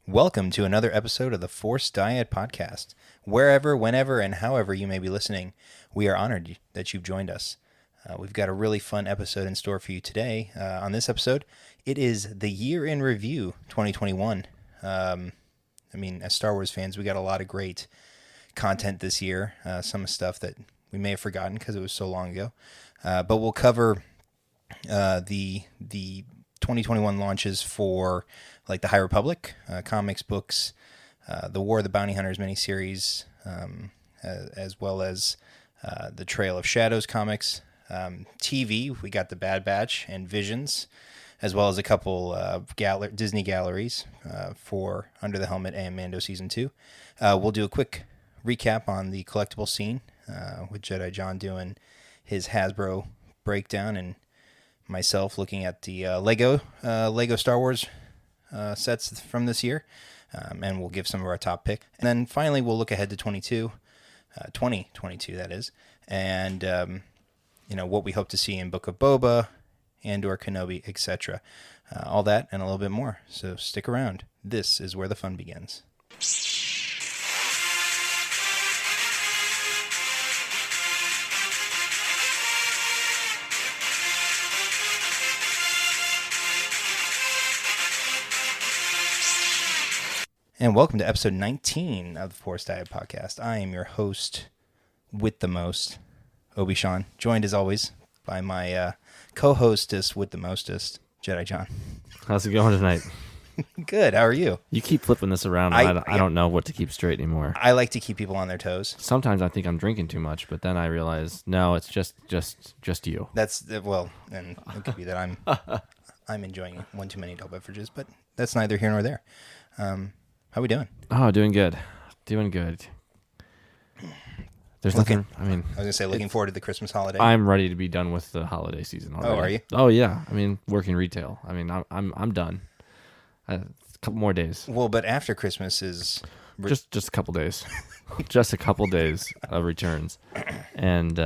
Welcome to another episode of the Forced Diet Podcast. Wherever, whenever, and however you may be listening, we are honored that you've joined us. We've got a really fun episode in store for you today. On this episode, it is the year in review 2021. As Star Wars fans, we got a lot of great content this year. Some stuff that we may have forgotten because it was so long ago. But we'll cover the 2021 launches for like the High Republic, comics, books, the War of the Bounty Hunters miniseries, as well as the Trail of Shadows comics. TV, we got the Bad Batch and Visions, as well as a couple Disney galleries for Under the Helmet and Mando Season 2. We'll do a quick recap on the collectible scene with Jedi-John doing his Hasbro breakdown and myself looking at the Lego Star Wars sets from this year, and we'll give some of our top pick. And then finally, we'll look ahead to 2022, that is, and what we hope to see in Book of Boba, Andor, Kenobi, etc. All that and a little bit more. So stick around. This is where the fun begins. And welcome to episode 19 of the Forced Diet Podcast. I am your host with the most, Obi-Sean, joined as always by my co-hostess with the mostest, Jedi-John. How's it going tonight? Good. How are you? You keep flipping this around. I don't know what to keep straight anymore. I like to keep people on their toes. Sometimes I think I'm drinking too much, but then I realize, no, it's just you. That's, well, and it could be that I'm enjoying one too many adult beverages, but that's neither here nor there. How we doing? Oh, doing good. Doing good. There's nothing, I was going to say, looking forward to the Christmas holiday. I'm ready to be done with the holiday season already. Oh, are you? Oh, yeah. Working retail. I'm done. A couple more days. Well, but after Christmas is... Just a couple days. Just a couple days of returns. And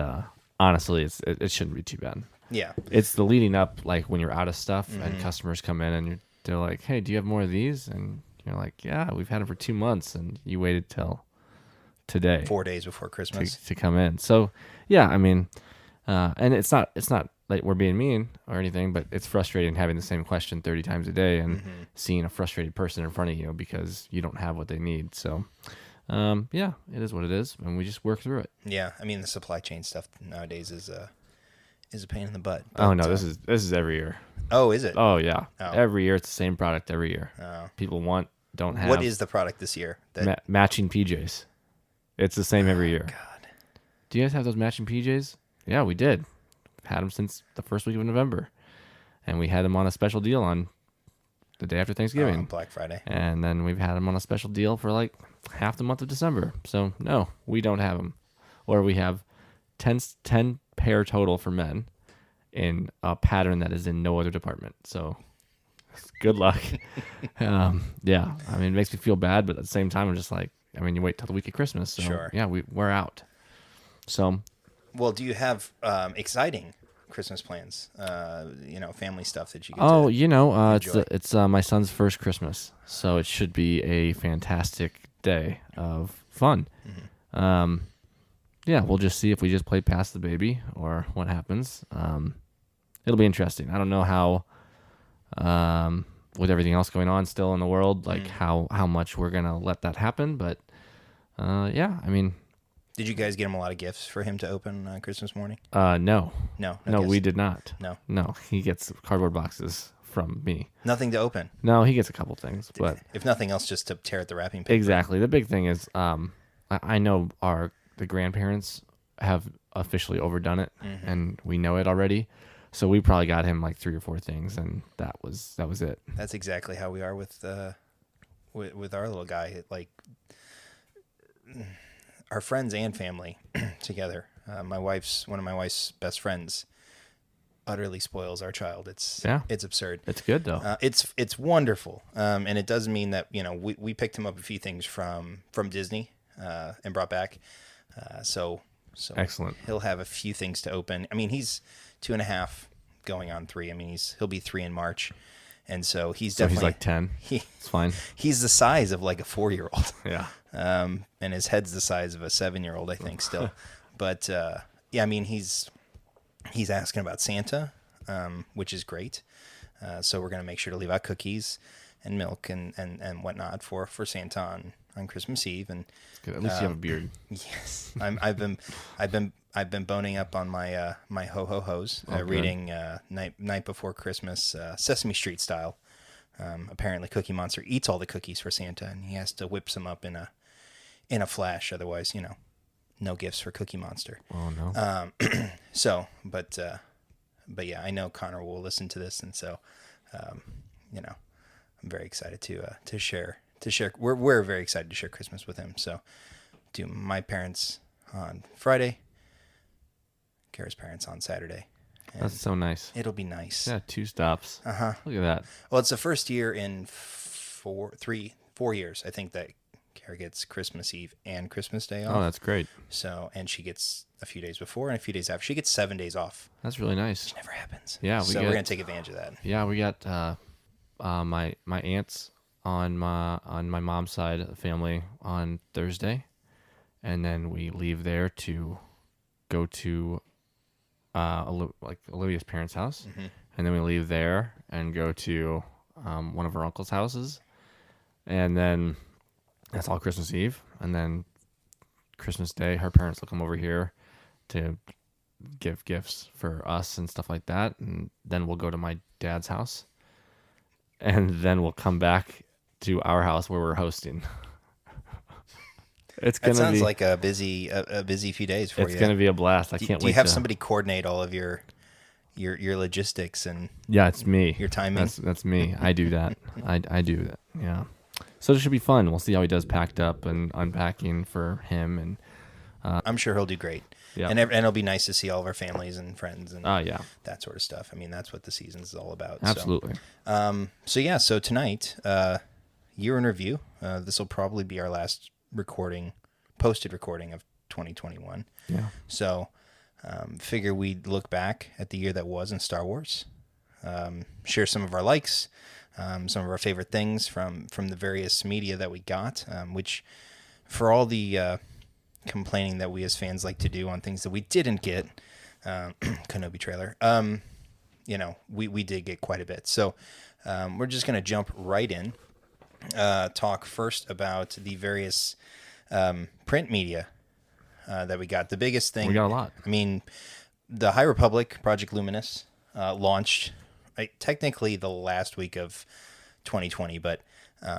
honestly, it shouldn't be too bad. Yeah. It's the leading up, like when you're out of stuff and customers come in and they're like, hey, do you have more of these? And you're like, yeah, we've had them for 2 months, and you waited till today, 4 days before Christmas to come in. So yeah, and it's not like we're being mean or anything, but it's frustrating having the same question 30 times a day and seeing a frustrated person in front of you because you don't have what they need. So yeah, it is what it is, and we just work through it. Yeah, the supply chain stuff nowadays is a pain in the butt. But, no, this is every year. Oh, is it? Oh yeah, oh. Every year it's the same product every year. Oh. People don't have. What is the product this year? Matching PJs. It's the same every year. God. Do you guys have those matching PJs? Yeah, we did. Had them since the first week of November, and we had them on a special deal on the day after Thanksgiving, Black Friday, and then we've had them on a special deal for like half the month of December. So no, we don't have them, or we have 10 pair total for men in a pattern that is in no other department. So good luck. Yeah, it makes me feel bad, but at the same time, I'm just like, you wait till the week of Christmas. So sure. Yeah, we're out. So, well, do you have exciting Christmas plans? Family stuff that you get enjoy? It's my son's first Christmas, so it should be a fantastic day of fun. Mm-hmm. Yeah, we'll just see if we just play past the baby or what happens. It'll be interesting. I don't know how, with everything else going on still in the world, like how much we're gonna let that happen. But yeah, Did you guys get him a lot of gifts for him to open on Christmas morning? No, gifts? we did not. No. He gets cardboard boxes from me. Nothing to open. No, he gets a couple things, but if nothing else, just to tear at the wrapping paper. Exactly. The big thing is, I know the grandparents have officially overdone it, and we know it already. So we probably got him like 3 or 4 things, and that was it. That's exactly how we are with our little guy. Like our friends and family together. One of my wife's best friends utterly spoils our child. It's absurd. It's good though. It's wonderful. And it does mean that we picked him up a few things from Disney and brought back. So excellent. He'll have a few things to open. He's 2.5 going on 3. He'll be 3 in March, And so he's So he's definitely like 10. It's fine. he's the size of like a 4-year-old. Yeah. And his head's the size of a 7-year-old, I think, still. But yeah, I mean, he's asking about Santa, which is great. So we're gonna make sure to leave out cookies and milk and whatnot for Santa on Christmas Eve. And Good. At least you have a beard. yes, I've been boning up on my my ho ho hos, reading Night Before Christmas, Sesame Street style. Apparently, Cookie Monster eats all the cookies for Santa, and he has to whip some up in a flash. Otherwise, no gifts for Cookie Monster. Oh no. So, but yeah, I know Connor will listen to this, and so, I'm very excited to share. We're very excited to share Christmas with him. So, to my parents on Friday, Kara's parents on Saturday. That's so nice. It'll be nice. Yeah, 2 stops. Look at that. Well, it's the first year in 4 years, I think, that Kara gets Christmas Eve and Christmas Day off. Oh, that's great. So, and she gets a few days before and a few days after. She gets 7 days off. That's really nice. Which never happens. Yeah, we're gonna take advantage of that. Yeah, we got my aunts on my mom's side of the family on Thursday, and then we leave there to go to Olivia's parents' house, and then we leave there and go to one of her uncle's houses, and then that's all Christmas Eve, and then Christmas Day her parents will come over here to give gifts for us and stuff like that, and then we'll go to my dad's house, and then we'll come back to our house where we're hosting. It's gonna sounds be like a busy few days for you. It's gonna be a blast. I can't wait. Do you have somebody coordinate all of your logistics and Yeah, it's me. your timing? That's me. I do that. I do that. Yeah. So it should be fun. We'll see how he does packed up and unpacking for him, and I'm sure he'll do great. Yeah. And it'll be nice to see all of our families and friends and yeah, that sort of stuff. I mean, that's what the season's all about. absolutely. So tonight, year in review. This will probably be our last posted recording of 2021. Yeah. So, figure we'd look back at the year that was in Star Wars, share some of our likes, some of our favorite things from the various media that we got, which for all the complaining that we as fans like to do on things that we didn't get, Kenobi trailer, we did get quite a bit. So we're just going to jump right in, talk first about the various print media that we got. The biggest thing, We got a lot. I mean, the High Republic Project Luminous launched technically the last week of 2020, but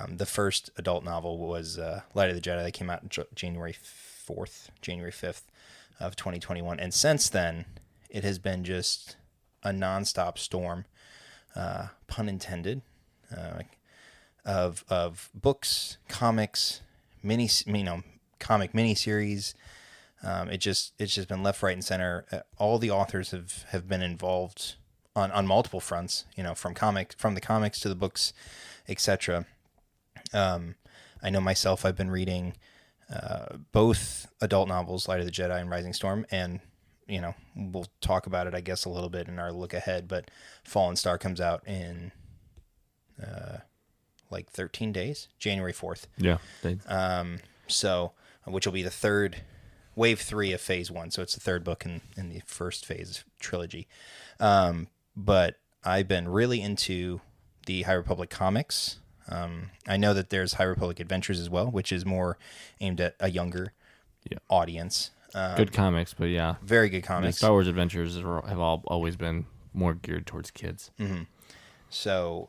the first adult novel was Light of the Jedi that came out January 5th of 2021. And since then, it has been just a nonstop storm, pun intended, of books, comics, comic miniseries. It's just been left, right, and center. All the authors have been involved on multiple fronts, from the comics to the books, etc. I know myself, I've been reading both adult novels, Light of the Jedi and Rising Storm, and we'll talk about it, I guess, a little bit in our look ahead, but Fallen Star comes out in 13 days, January 4th. Yeah. So, which will be the third, wave 3 of phase 1. So it's the third book in the first phase trilogy. But I've been really into the High Republic comics. I know that there's High Republic Adventures as well, which is more aimed at a younger audience. Good comics, but yeah. Very good comics. The Star Wars Adventures have always been more geared towards kids. Mm-hmm. So,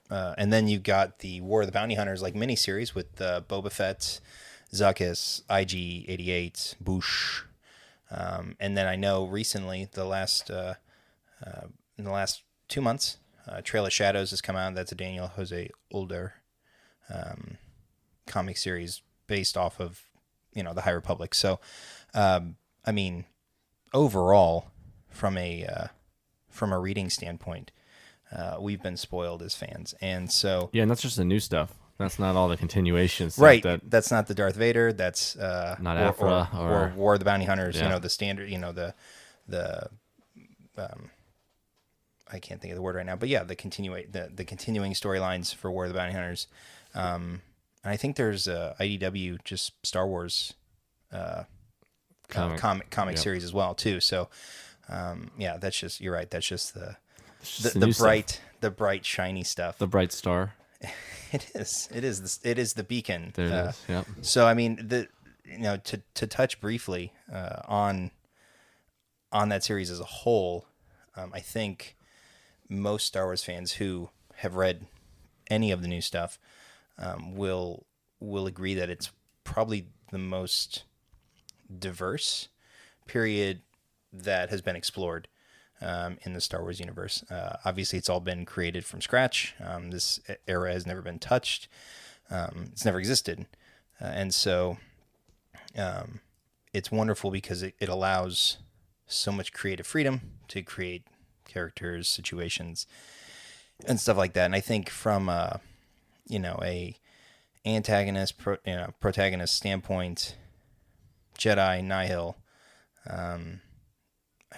and then you got the War of the Bounty Hunters miniseries with Boba Fett, Zuckuss, IG-88, Boushh, and then I know recently in the last 2 months, Trail of Shadows has come out. That's a Daniel Jose Older comic series based off of the High Republic. So, I mean, overall, from a reading standpoint, we've been spoiled as fans, and so and that's just the new stuff. That's not all the continuation stuff. Right. That's not the Darth Vader. That's not Aphra or War of the Bounty Hunters. Yeah. The standard. The I can't think of the word right now, but yeah, the continuing storylines for War of the Bounty Hunters. And I think there's a IDW just Star Wars comic series as well too. So yeah, that's just, you're right. That's just the bright shiny stuff. The bright star. It is the beacon. There it is. Yep. So I mean, to touch briefly on that series as a whole, I think most Star Wars fans who have read any of the new stuff will agree that it's probably the most diverse period that has been explored in the Star Wars universe. Obviously, it's all been created from scratch. This era has never been touched. It's never existed. And so it's wonderful because it allows so much creative freedom to create characters, situations, and stuff like that. And I think from a antagonist, protagonist standpoint, Jedi, Nihil, I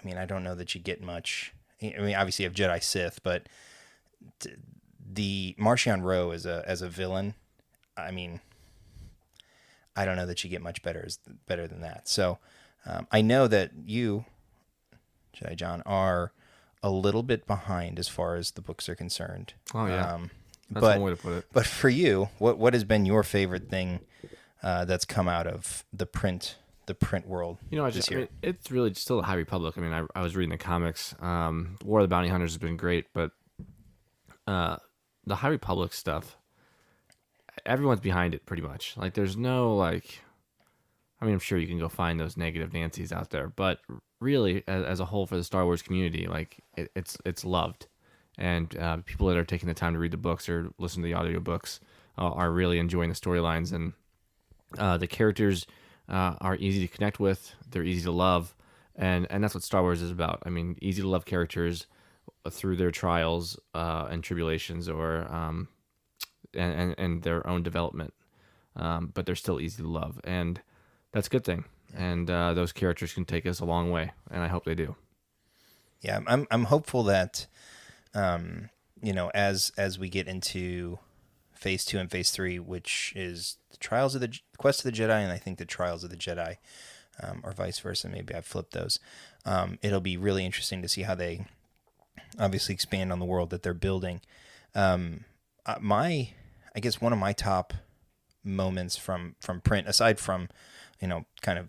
mean, I don't know that you get much. I mean, obviously you have Jedi Sith, but the Marchion Ro as a villain, I mean, I don't know that you get much better than that. So I know that you, Jedi-John, are a little bit behind as far as the books are concerned. Oh yeah, that's one way to put it. But for you, what has been your favorite thing that's come out of the print world this year? I mean, it's really still the High Republic. I mean, I was reading the comics. War of the Bounty Hunters has been great, but the High Republic stuff, everyone's behind it pretty much. Like, there's no I mean, I'm sure you can go find those negative Nancys out there, but really, as a whole, for the Star Wars community, like it's loved, and people that are taking the time to read the books or listen to the audiobooks are really enjoying the storylines, and the characters are easy to connect with. They're easy to love, and that's what Star Wars is about. I mean, easy to love characters through their trials and tribulations, or and their own development, but they're still easy to love, and that's a good thing. And those characters can take us a long way, and I hope they do. Yeah, I'm hopeful that as we get into Phase 2 and Phase 3, which is the Quest of the Jedi, and I think the Trials of the Jedi, or vice versa. Maybe I've flipped those. It'll be really interesting to see how they obviously expand on the world that they're building. I guess one of my top moments from print, aside from, kind of,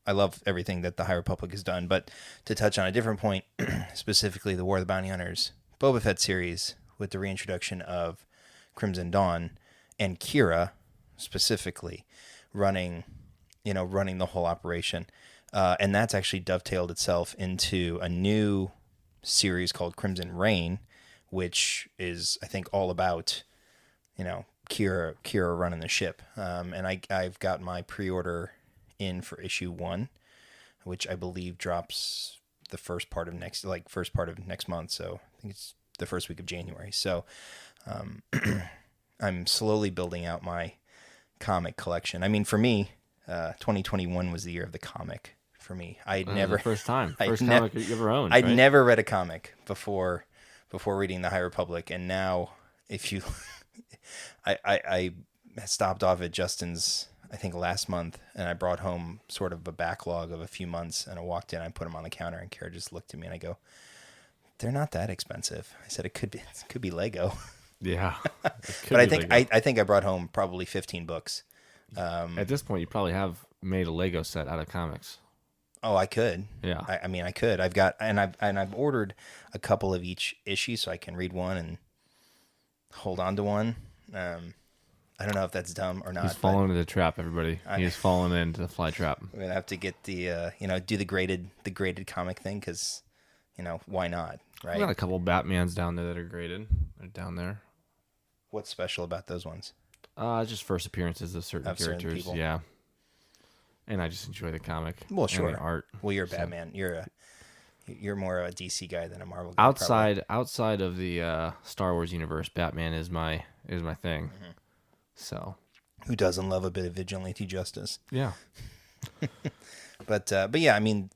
I love everything that the High Republic has done, but to touch on a different point, specifically the War of the Bounty Hunters Boba Fett series, with the reintroduction of Crimson Dawn and Kira specifically running the whole operation. And that's actually dovetailed itself into a new series called Crimson Reign, which is, I think, all about, Kira running the ship. And I've got my pre-order in for issue 1, which I believe drops the first part of next month. So I think it's the first week of January. So I'm slowly building out my comic collection. I mean, for me, 2021 was the year of the comic for me. The first comic you ever owned. I'd never read a comic before reading the High Republic, and now if you, I stopped off at Justin's, I think last month, and I brought home sort of a backlog of a few months, and I walked in, I put them on the counter, and Kara just looked at me, and I go, "They're not that expensive." I said, "It could be Lego." Yeah, but I think I brought home probably 15 books. At this point, you probably have made a Lego set out of comics. Oh, I could. Yeah. I mean, I could. I've ordered a couple of each issue so I can read one and hold on to one. I don't know if that's dumb or not. He's fallen into the trap, everybody. He's fallen into the fly trap. I'm gonna have to get the do the graded comic thing, because why not, right? We got a couple Batmans down there that are graded. They're down there. What's special about those ones? Just first appearances of certain characters. People. Yeah. And I just enjoy the comic. Well, sure. And the art. Well, you're a Batman. You're more of a DC guy than a Marvel guy. Outside of the Star Wars universe, Batman is my thing. Mm-hmm. So, who doesn't love a bit of vigilante justice? Yeah. But yeah, I mean,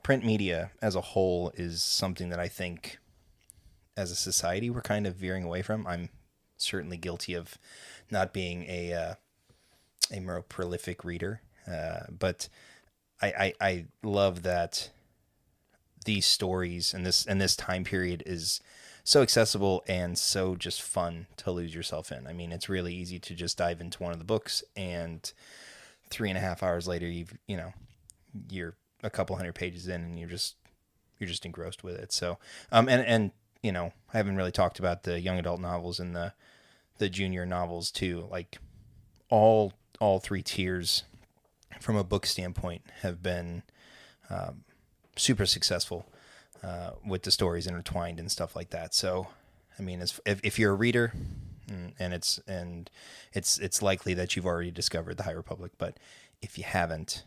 print media as a whole is something that I think as a society we're kind of veering away from. I'm certainly guilty of not being a more prolific reader, but I love that these stories and this time period is so accessible and so just fun to lose yourself in. I mean, it's really easy to just dive into one of the books, and 3.5 hours later, you're a couple hundred pages in, and you're just engrossed with it. So, and I haven't really talked about the young adult novels and the junior novels too. Like all three tiers, from a book standpoint, have been super successful with the stories intertwined and stuff like that. So, I mean, if you're a reader, and it's likely that you've already discovered the High Republic, but if you haven't,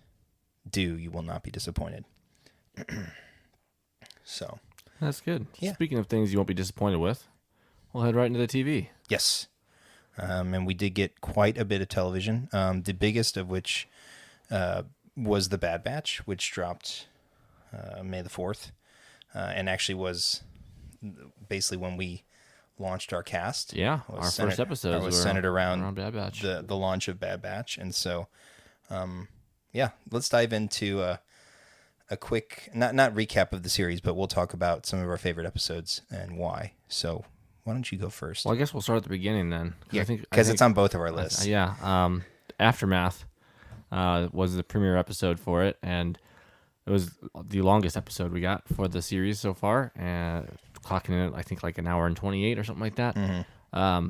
you will not be disappointed. So that's good. Yeah. Speaking of things you won't be disappointed with, we'll head right into the TV. Yes. And we did get quite a bit of television. The biggest of which was The Bad Batch, which dropped May the 4th, and actually was basically when we launched our cast. Yeah, our first episode was centered around Bad Batch. the launch of Bad Batch. And so, let's dive into a quick, not recap of the series, but we'll talk about some of our favorite episodes and why. So why don't you go first? Well, I guess we'll start at the beginning then. Yeah, because it's on both of our lists. Aftermath was the premiere episode for it, and it was the longest episode we got for the series so far, and clocking in at, I think, like an hour and 28 or something like that. Mm-hmm.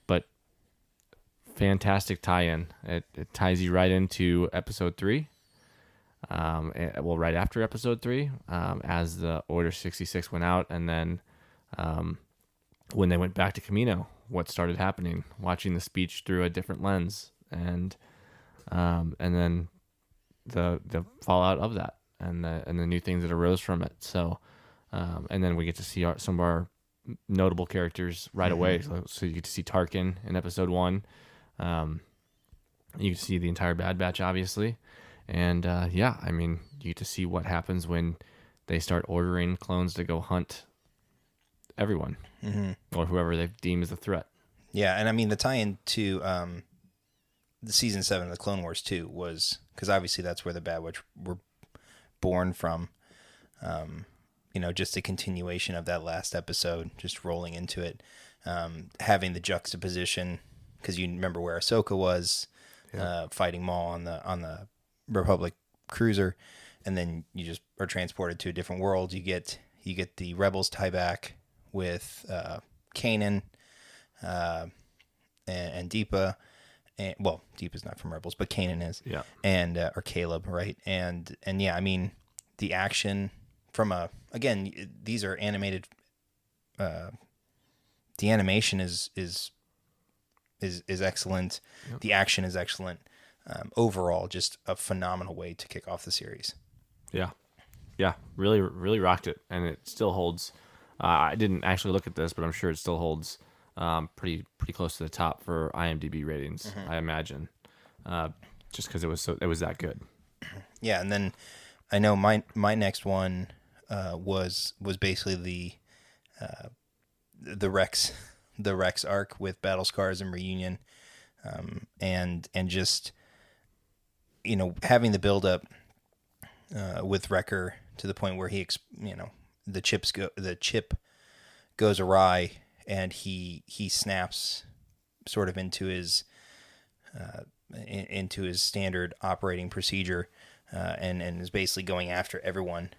But fantastic tie-in. It ties you right into episode 3. Right after episode 3, as the Order 66 went out, and then when they went back to Camino, what started happening, watching the speech through a different lens, and then the fallout of that, and the new things that arose from it. So, and then we get to see some of our notable characters right away. So you get to see Tarkin in episode 1. You get to see the entire Bad Batch, obviously. And I mean, you get to see what happens when they start ordering clones to go hunt everyone, or whoever they deem as a threat. Yeah, and I mean, the tie-in to the season 7 of the Clone Wars too was, because obviously that's where the Bad Batch were born from. Just a continuation of that last episode, just rolling into it, having the juxtaposition, because you remember where Ahsoka was, fighting Maul on the Republic cruiser, and then you just are transported to a different world. You get the Rebels tie back with Kanan and Deepa, and Deepa's not from Rebels, but Kanan is, and or Caleb, right? And I mean, the action from these are animated. The animation is excellent. Yep. The action is excellent. Overall, just a phenomenal way to kick off the series. Yeah, really, really rocked it, and it still holds. I didn't actually look at this, but I'm sure it still holds pretty close to the top for IMDb ratings. I imagine, just because it was that good. Yeah, and then I know my next one was basically the Rex arc with Battle Scars and Reunion, and just having the build up with Wrecker to the point where the chip goes awry, and he snaps sort of into his standard operating procedure, and is basically going after everyone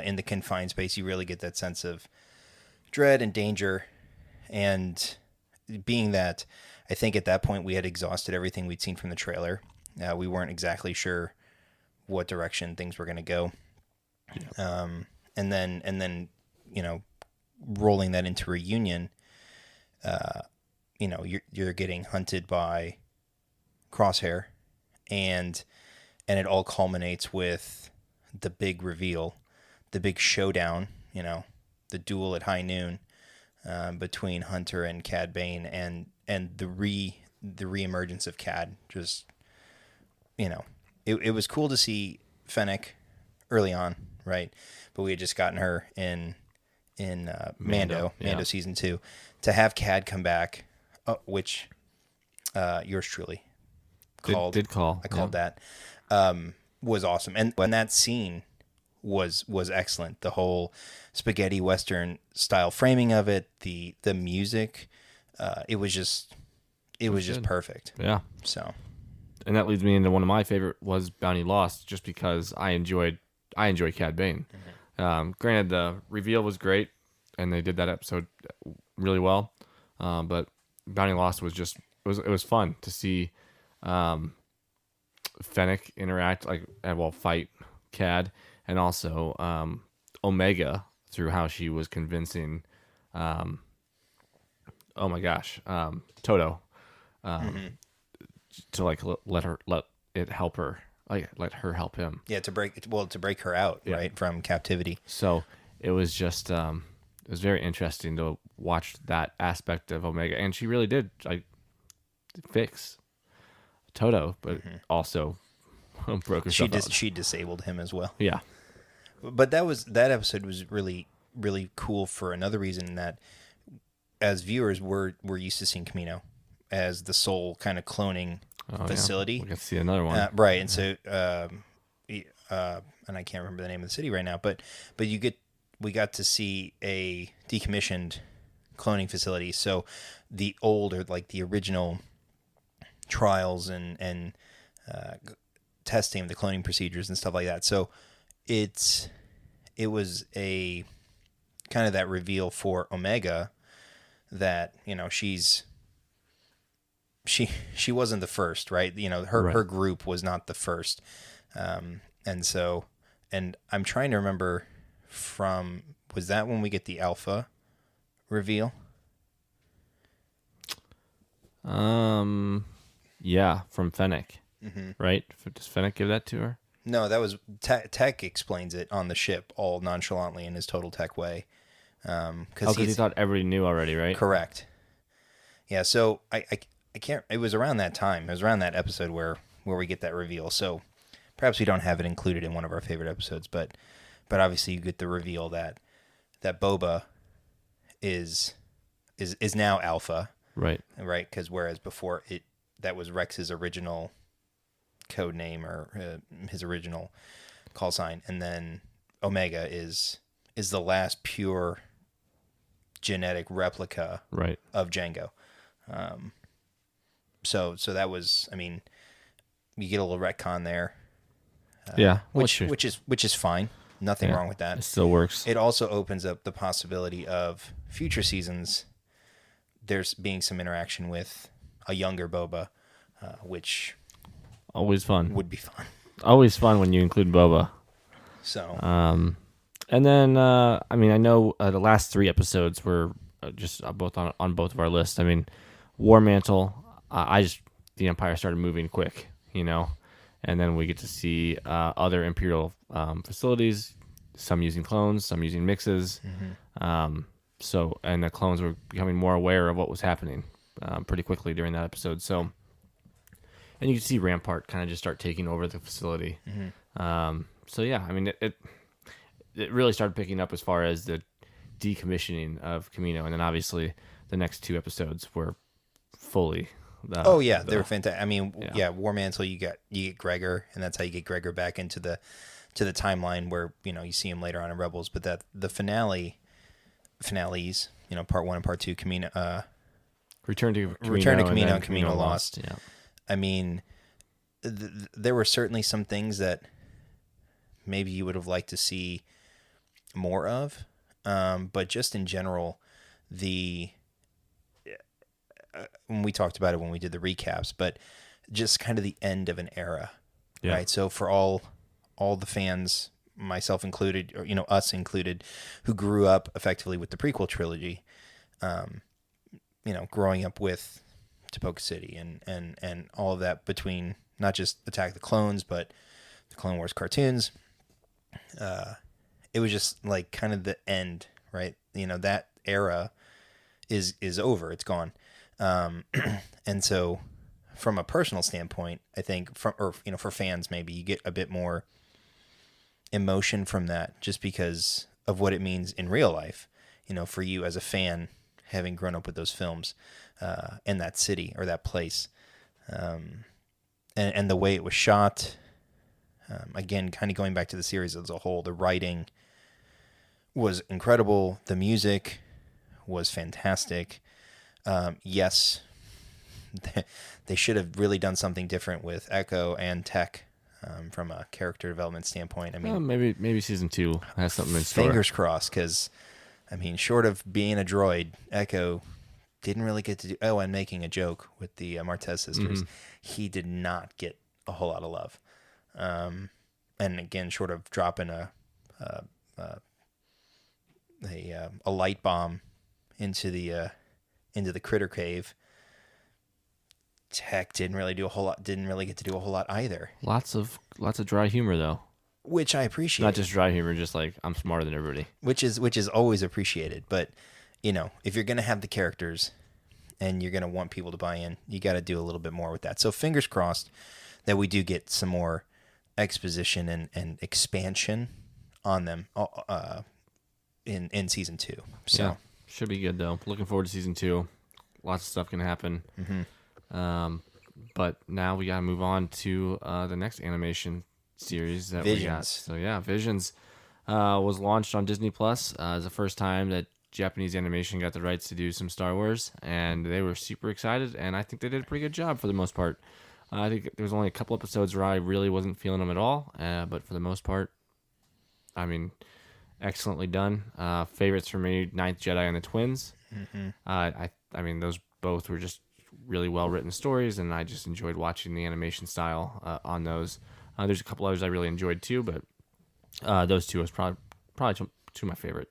in the confined space. You really get that sense of dread and danger, and being that I think at that point we had exhausted everything we'd seen from the trailer. We weren't exactly sure what direction things were going to go. Yeah. And then rolling that into Reunion, you're getting hunted by Crosshair, and it all culminates with the big reveal, the big showdown, the duel at high noon between Hunter and Cad Bane, and the reemergence of Cad. Just, it was cool to see Fennec early on, right? But we had just gotten her in Mando season 2. To have Cad come back, which yours truly called. Did call. I called that. Was awesome. And when that scene was excellent. The whole spaghetti western style framing of it, the music, it was just perfect. Yeah. So, and that leads me into one of my favorite was Bounty Lost, just because I enjoy Cad Bane. Granted, the reveal was great, and they did that episode really well. But Bounty Lost was just it was fun to see Fennec interact, fight Cad, and also Omega through how she was convincing Toto to let it help her, let her help him. Yeah, to break her out, right, from captivity. So it was just it was very interesting to watch that aspect of Omega, and she really did fix Toto, but also broke herself out. She disabled him as well. Yeah. But that episode was really, really cool for another reason, that as viewers we're used to seeing Kamino as the sole kind of cloning facility. We can see another one. Right. And so and I can't remember the name of the city right now, but we got to see a decommissioned cloning facility. So the old, or like the original trials and testing of the cloning procedures and stuff like that. So it was a kind of that reveal for Omega that, she wasn't the first, right? Her group was not the first. And I'm trying to remember was that when we get the Alpha reveal? Yeah, from Fennec. Right? Does Fennec give that to her? No, that was Tech explains it on the ship all nonchalantly in his total Tech way. Because he thought everybody knew already, right? Correct. Yeah, so I can't. It was around that time. It was around that episode where we get that reveal. So perhaps we don't have it included in one of our favorite episodes, but obviously you get the reveal that Boba is now Alpha. Right. Right. Because whereas before that was Rex's original code name, or his original call sign, and then Omega is the last pure genetic replica of Jango. So that was, you get a little retcon there. Which is fine. Nothing wrong with that. It still works. It also opens up the possibility of future seasons there's being some interaction with a younger Boba, which always fun. Would be fun. Always fun when you include Boba. So, and then I know the last 3 episodes were just both on both of our lists. War Mantle. The Empire started moving quick, and then we get to see other Imperial facilities. Some using clones, some using mixes. And the clones were becoming more aware of what was happening pretty quickly during that episode. So, and you can see Rampart kind of just start taking over the facility. It really started picking up as far as the decommissioning of Kamino, and then obviously the next 2 episodes were fully. They were fantastic. War Mantle, you get Gregor, and that's how you get Gregor back into the timeline where you see him later on in Rebels. But that the finales, part 1 and part 2, Kamino, Return to Kamino, and Kamino Lost. Yeah. There were certainly some things that maybe you would have liked to see more of, but just in general, when we talked about it when we did the recaps, but just kind of the end of an era, right? So for all the fans, myself included, or us included, who grew up effectively with the prequel trilogy, growing up with Tipoca City and all of that, between not just Attack of the Clones, but the Clone Wars cartoons, it was just like kind of the end, right? That era is over. It's gone. And so from a personal standpoint, I think for fans, maybe you get a bit more emotion from that just because of what it means in real life, for you as a fan, having grown up with those films in that city or that place. And the way it was shot, again, kind of going back to the series as a whole, the writing was incredible. The music was fantastic. Yes, they should have really done something different with Echo and Tech from a character development standpoint. I mean, Well, maybe season 2 has something in store. fingers crossed, because, I mean, short of being a droid, Echo didn't really get to do... Oh, and making a joke with the Martez sisters. He did not get a whole lot of love. And again, short of dropping a light bomb into the critter cave, Tech didn't really do a whole lot. Didn't really get to do a whole lot either. Lots of dry humor though. Which I appreciate. Not just dry humor, just like I'm smarter than everybody. Which is always appreciated. But if you're gonna have the characters and you're gonna want people to buy in, you got to do a little bit more with that. So fingers crossed that we do get some more exposition and expansion on them in season 2. So yeah, should be good though. Looking forward to season 2. Lots of stuff can happen. But now we got to move on to the next animation series that Visions. we got. So yeah, Visions was launched on Disney Plus. It's the first time that Japanese animation got the rights to do some Star Wars, and they were super excited, and I think they did a pretty good job for the most part. I think there was only a couple episodes where I really wasn't feeling them at all, but for the most part, I mean, excellently done. Favorites for me, Ninth Jedi and the Twins. I mean, those both were just really well-written stories, and I just enjoyed watching the animation style on those. There's a couple others I really enjoyed too, but those two was probably two of my favorite.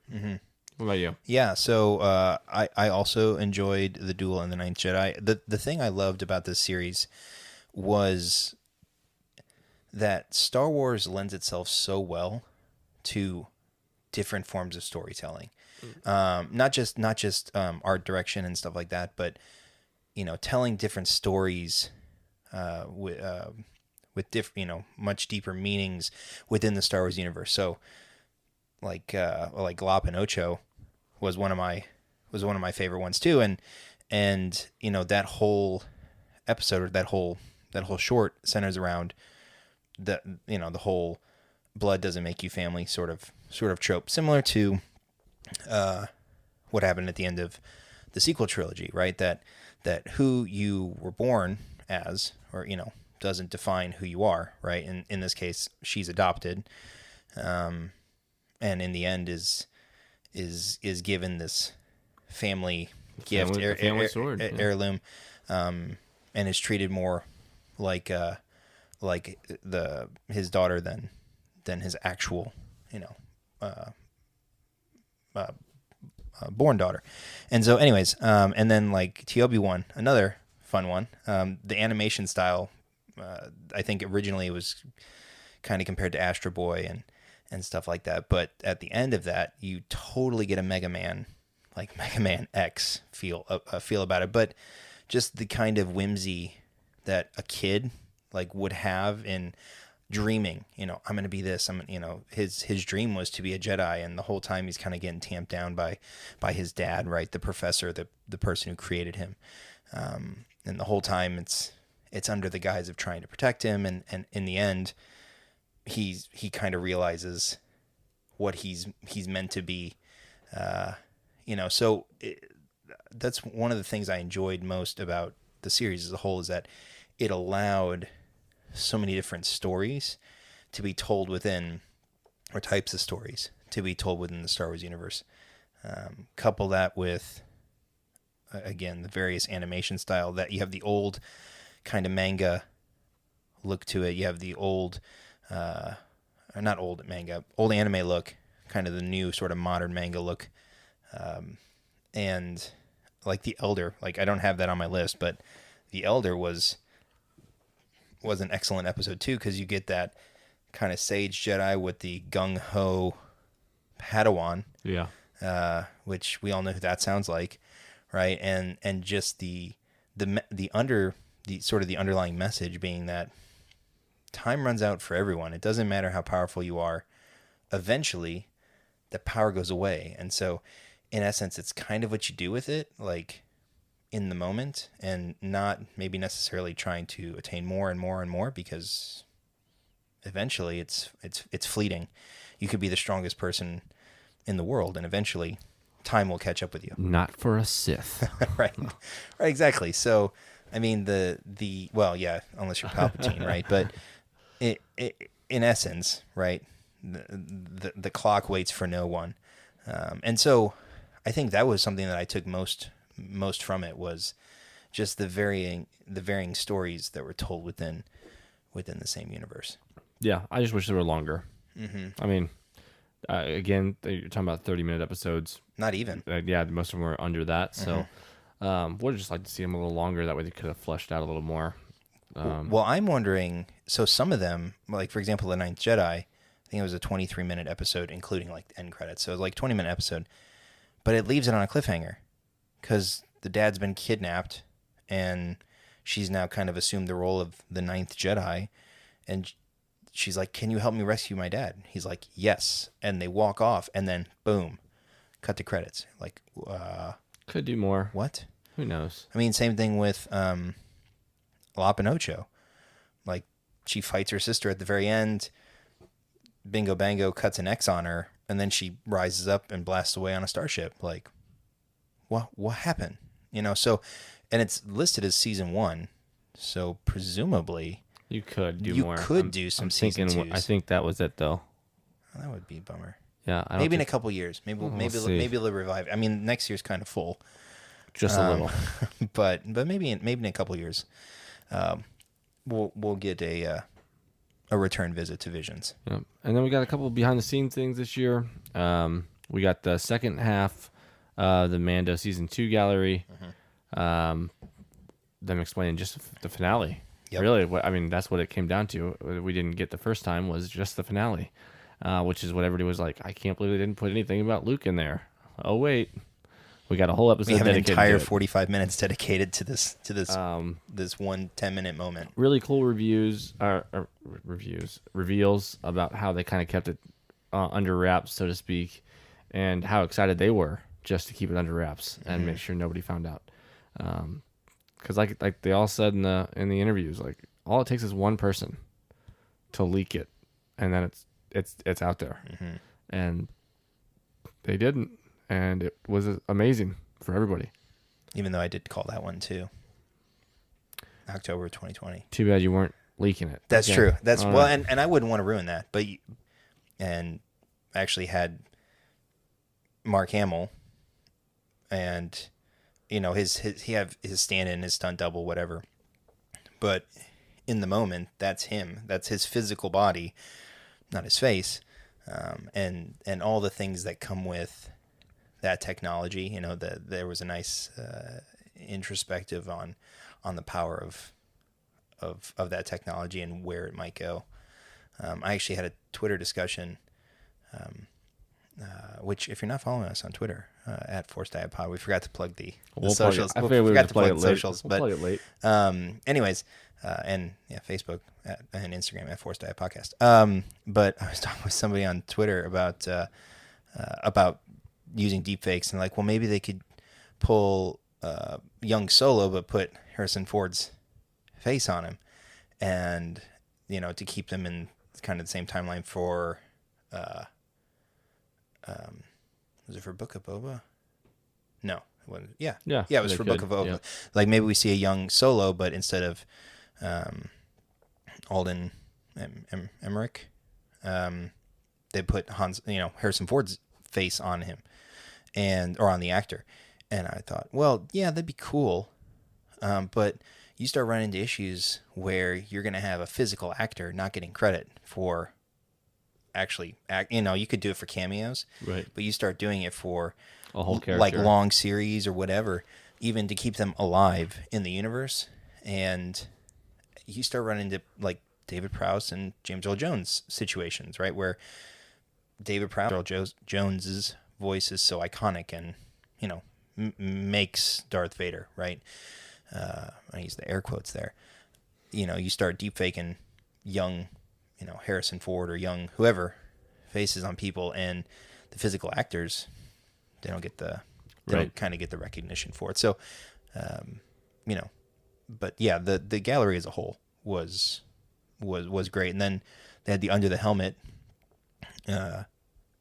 What about you? Yeah, so I also enjoyed The Duel and the Ninth Jedi. The thing I loved about this series was that Star Wars lends itself so well to different forms of storytelling. Not just art direction and stuff like that, but telling different stories with much deeper meanings within the Star Wars universe. So like Glop and Ocho was one of my favorite ones too, and that whole episode, or that whole short centers around the whole blood doesn't make you family sort of trope, similar to what happened at the end of the sequel trilogy, right? That who you were born as, or doesn't define who you are, right? In this case, she's adopted, and in the end is given this family gift, family sword, heirloom, and is treated more like his daughter than his actual born daughter. And so anyways, and then like Obi-Wan, another fun one. The animation style, I think originally it was kind of compared to Astro Boy and stuff like that, but at the end of that, you totally get a Mega Man X feel about it, but just the kind of whimsy that a kid like would have in dreaming, I'm going to be this. His dream was to be a Jedi, and the whole time he's kind of getting tamped down by his dad, right? The professor, the person who created him, and the whole time it's under the guise of trying to protect him, and in the end, he kind of realizes what he's meant to be, So that's one of the things I enjoyed most about the series as a whole, is that it allowed so many different stories to be told within, or types of stories to be told within the Star Wars universe. Couple that with, again, the various animation style, that you have the old kind of manga look to it. You have the old, not old manga, old anime look, kind of the new sort of modern manga look. And like the Elder, like I don't have that on my list, but the Elder was an excellent episode too, because you get that kind of sage Jedi with the gung-ho Padawan, which we all know who that sounds like, right? And just the underlying message being that time runs out for everyone. It doesn't matter how powerful you are eventually the power goes away. And so in essence, it's kind of what you do with it, like in the moment, and not maybe necessarily trying to attain more and more and more, because eventually it's fleeting. You could be the strongest person in the world, and eventually time will catch up with you. Not for a Sith. Right. Right, exactly. So, I mean, well, yeah, unless you're Palpatine, right? But in essence, right, the clock waits for no one. And so I think that was something that I took most from it, was just the varying stories that were told within the same universe. Yeah, I just wish they were longer. Mm-hmm. I mean, again, you're talking about 30-minute episodes. Not even. Yeah, most of them were under that. So would just like to see them a little longer. That way they could have fleshed out a little more. Well, I'm wondering, so some of them, like, for example, The Ninth Jedi, I think it was a 23-minute episode, including, like, end credits. So it was like a 20-minute episode. But it leaves it on a cliffhanger, because the dad's been kidnapped, and she's now kind of assumed the role of the Ninth Jedi, and she's like, "Can you help me rescue my dad?" He's like, "Yes." And they walk off, and then boom, cut to credits. Like, could do more. What? Who knows? I mean, same thing with La Pinocho. Like, she fights her sister at the very end. Bingo Bango cuts an X on her, and then she rises up and blasts away on a starship. Like, what happened? So, and it's listed as season 1, so presumably you could do you more. could do some season 2s. I think that was it, though. Oh, that would be a bummer. Yeah, maybe in a couple years. Maybe they'll revive. I mean, next year's kind of full, just a little, but maybe in a couple years, we'll get a return visit to Visions. Yep. And then we got a couple behind the scenes things this year. We got the second half, the Mando season 2 gallery. Them explaining just the finale. Yep. Really, that's what it came down to. We didn't get the first time, was just the finale, which is what everybody was like, I can't believe they didn't put anything about Luke in there. Oh wait, we got a whole episode. We have an dedicated entire to 45 minutes dedicated to this this one 10-minute moment. Really cool reveals about how they kind of kept it under wraps, so to speak, and how excited they were just to keep it under wraps and make sure nobody found out. Because like they all said in the interviews, like, all it takes is one person to leak it, and then it's out there. And they didn't, and it was amazing for everybody. Even though I did call that one too. October 2020. Too bad you weren't leaking it. That's true. That's well, and I wouldn't want to ruin that, but and I actually had Mark Hamill, and his stand-in, his stunt double, whatever. But in the moment, that's him. That's his physical body, not his face, and all the things that come with that technology. There was a nice introspective on the power of that technology and where it might go. I actually had a Twitter discussion, which, if you're not following us on Twitter, at Force Diet Pod, we forgot to plug the socials. I forgot to plug the socials, but plug it late. Anyways, and yeah, Facebook and Instagram at Force Diet Podcast. But I was talking with somebody on Twitter about using deepfakes, and like, well, maybe they could pull young Solo, but put Harrison Ford's face on him, and to keep them in kind of the same timeline for was it for Book of Boba? No, it wasn't. Yeah, it was for Book of Boba. Yeah. Like, maybe we see a young Solo, but instead of Alden Emmerich, they put Harrison Ford's face on him, or on the actor. And I thought, well, yeah, that'd be cool, but you start running into issues where you're going to have a physical actor not getting credit for actually you could do it for cameos, right? But you start doing it for a whole character, like long series or whatever, even to keep them alive in the universe. And you start running into like David Prowse and James Earl Jones situations, right? Where David Prowse, Earl Jones's voice is so iconic and, makes Darth Vader, right? I use the air quotes there. You start deepfaking young, Harrison Ford or young whoever faces on people, and the physical actors, they don't kind of get the recognition for it. So, you know, but yeah, the gallery as a whole was great. And then they had the Under the Helmet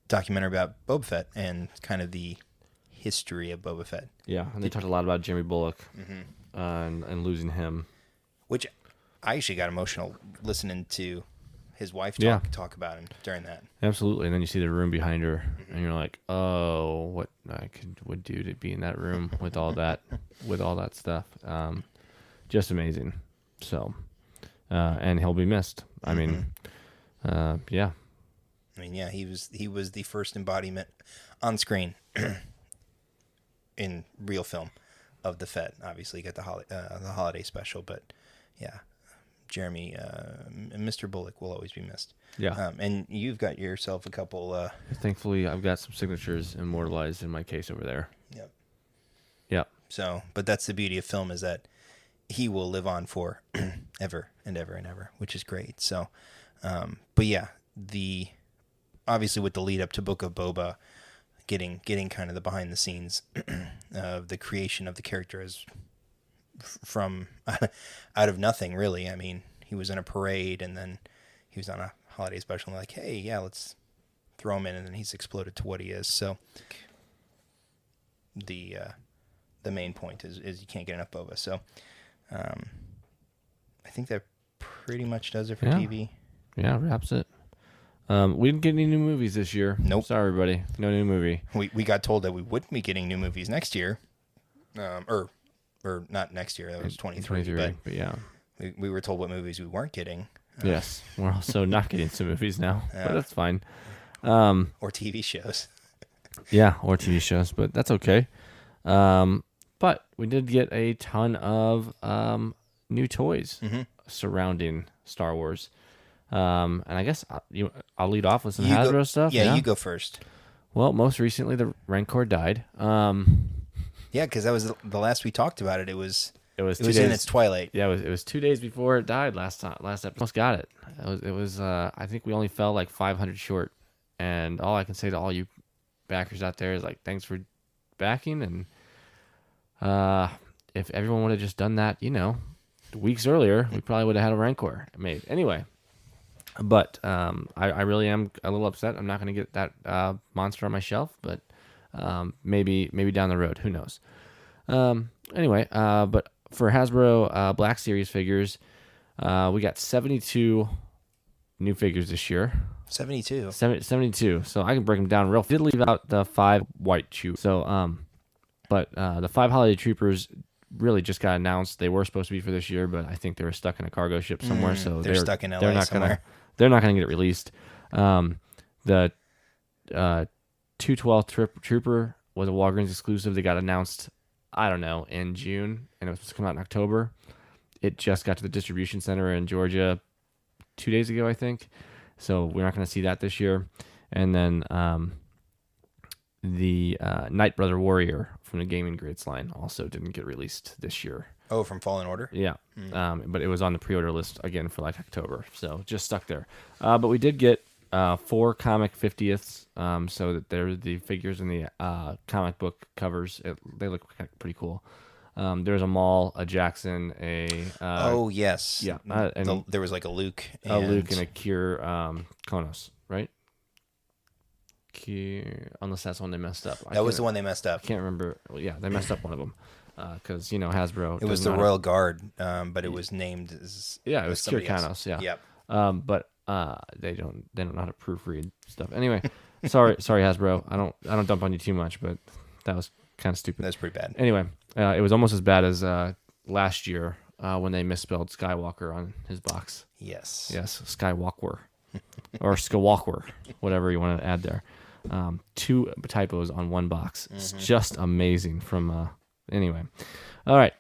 documentary about Boba Fett and kind of the history of Boba Fett. Yeah, and they talked a lot about Jeremy Bullock and losing him. Which I actually got emotional listening to his wife talk about him during that. Absolutely. And then you see the room behind her, and you're like, oh, what I would do to be in that room with all that stuff. Just amazing. So, and he'll be missed. I mean, yeah. I mean, yeah, he was the first embodiment on screen in real film of the Fett. Obviously, you got the holiday special, but yeah, Jeremy, Mr. Bullock will always be missed. Yeah. And you've got yourself a couple. Thankfully, I've got some signatures immortalized in my case over there. Yep. Yep. So, but that's the beauty of film, is that he will live on for ever and ever and ever, which is great. So, but yeah, obviously with the lead up to Book of Boba, getting kind of the behind the scenes of the creation of the character as from out of nothing, really. I mean, he was in a parade, and then he was on a holiday special, and like, hey, yeah, let's throw him in, and then he's exploded to what he is. So the main point is you can't get enough Boba. So I think that pretty much does it for TV. Yeah, wraps it. We didn't get any new movies this year. Nope. Sorry, everybody. No new movie. We got told that we wouldn't be getting new movies next year. Or not next year. That was 23. But yeah. We were told what movies we weren't getting. Yes. We're also not getting some movies now. But that's fine. Or TV shows. Yeah, or TV shows. But that's okay. But we did get a ton of new toys surrounding Star Wars. And I guess I'll lead off with some Hasbro stuff. Yeah, you go first. Well, most recently the Rancor died. Yeah, because that was the last we talked about it. It was in its twilight. Yeah, it was 2 days before it died last episode. Almost got it. It was. I think we only fell like 500 short. And all I can say to all you backers out there is like, thanks for backing. And if everyone would have just done that, weeks earlier, we probably would have had a Rancor made. Anyway. But I really am a little upset. I'm not going to get that monster on my shelf, but maybe down the road. Who knows? Anyway, but for Hasbro Black Series figures, we got 72 new figures this year. 72. 72. So I can break them down real. Did leave out the 5 white troopers. So, but the 5 holiday troopers really just got announced. They were supposed to be for this year, but I think they were stuck in a cargo ship somewhere. So they're stuck in LA they're not somewhere. They're not going to get it released. The 212 Trooper was a Walgreens exclusive. They got announced, I don't know, in June, and it was supposed to come out in October. It just got to the distribution center in Georgia 2 days ago, I think. So we're not going to see that this year. And then the Knight Brother Warrior from the Gaming Grids line also didn't get released this year. Oh, from Fallen Order? Yeah. But it was on the pre-order list again for like October. So just stuck there. But we did get 4 comic 50ths. So that they're the figures in the comic book covers. They look pretty cool. There's a Maul, a Jackson, a... oh, yes. Yeah. And there was like a Luke. A Luke and a Kier Konos, right? Unless that's the one they messed up. That was the one they messed up. I can't remember. Well, yeah, they messed up one of them. Because Hasbro. It was the Royal Guard, but it was named as it was Kier Konos. Yeah. Yep. But they don't know how to proofread stuff. Anyway, sorry Hasbro. I don't dump on you too much, but that was kind of stupid. That's pretty bad. Anyway, it was almost as bad as last year when they misspelled Skywalker on his box. Yes, Skywalker or Skywalker, whatever you want to add there. 2 typos on one box. It's just amazing. From anyway, all right.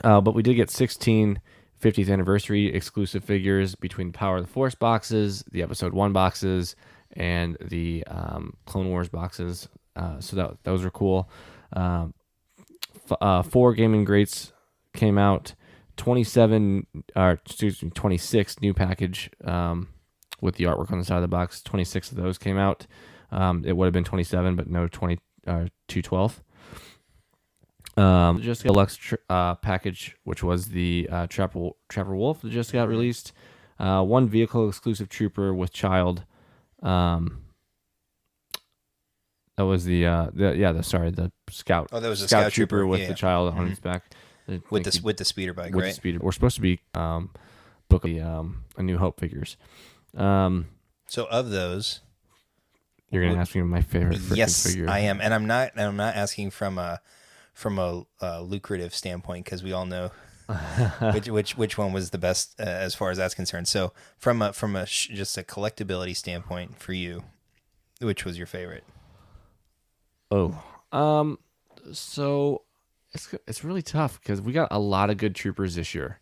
But we did get 16 50th anniversary exclusive figures between Power of the Force boxes, the Episode 1 boxes, and the Clone Wars boxes. So those were cool. 4 gaming greats came out. 26 new package with the artwork on the side of the box. 26 of those came out. It would have been 27, but no 212. Just got a Deluxe package, which was the Trapper Wolf that just got released. One vehicle exclusive trooper with child. That was the scout. Oh, that was a scout trooper with the child on his back. With the speeder bike, with right? The speeder. We're supposed to be book a New Hope figures. So of those, you're gonna ask me my favorite figure. Yes, I am, and I'm not asking from a lucrative standpoint, because we all know which one was the best as far as that's concerned. So from just a collectability standpoint for you, which was your favorite? So it's really tough because we got a lot of good troopers this year.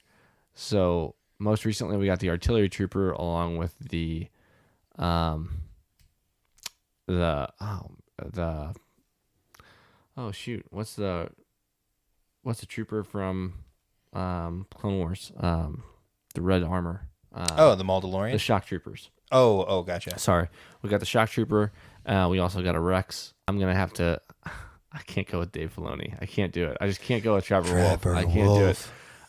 So most recently we got the artillery trooper along with the what's the trooper from Clone Wars? The red armor. The Mandalorian? The shock troopers. Oh, gotcha. Sorry. We got the shock trooper. We also got a Rex. I'm going to have to... I can't go with Dave Filoni. I can't do it. I just can't go with Trapper Wolf. I can't do it.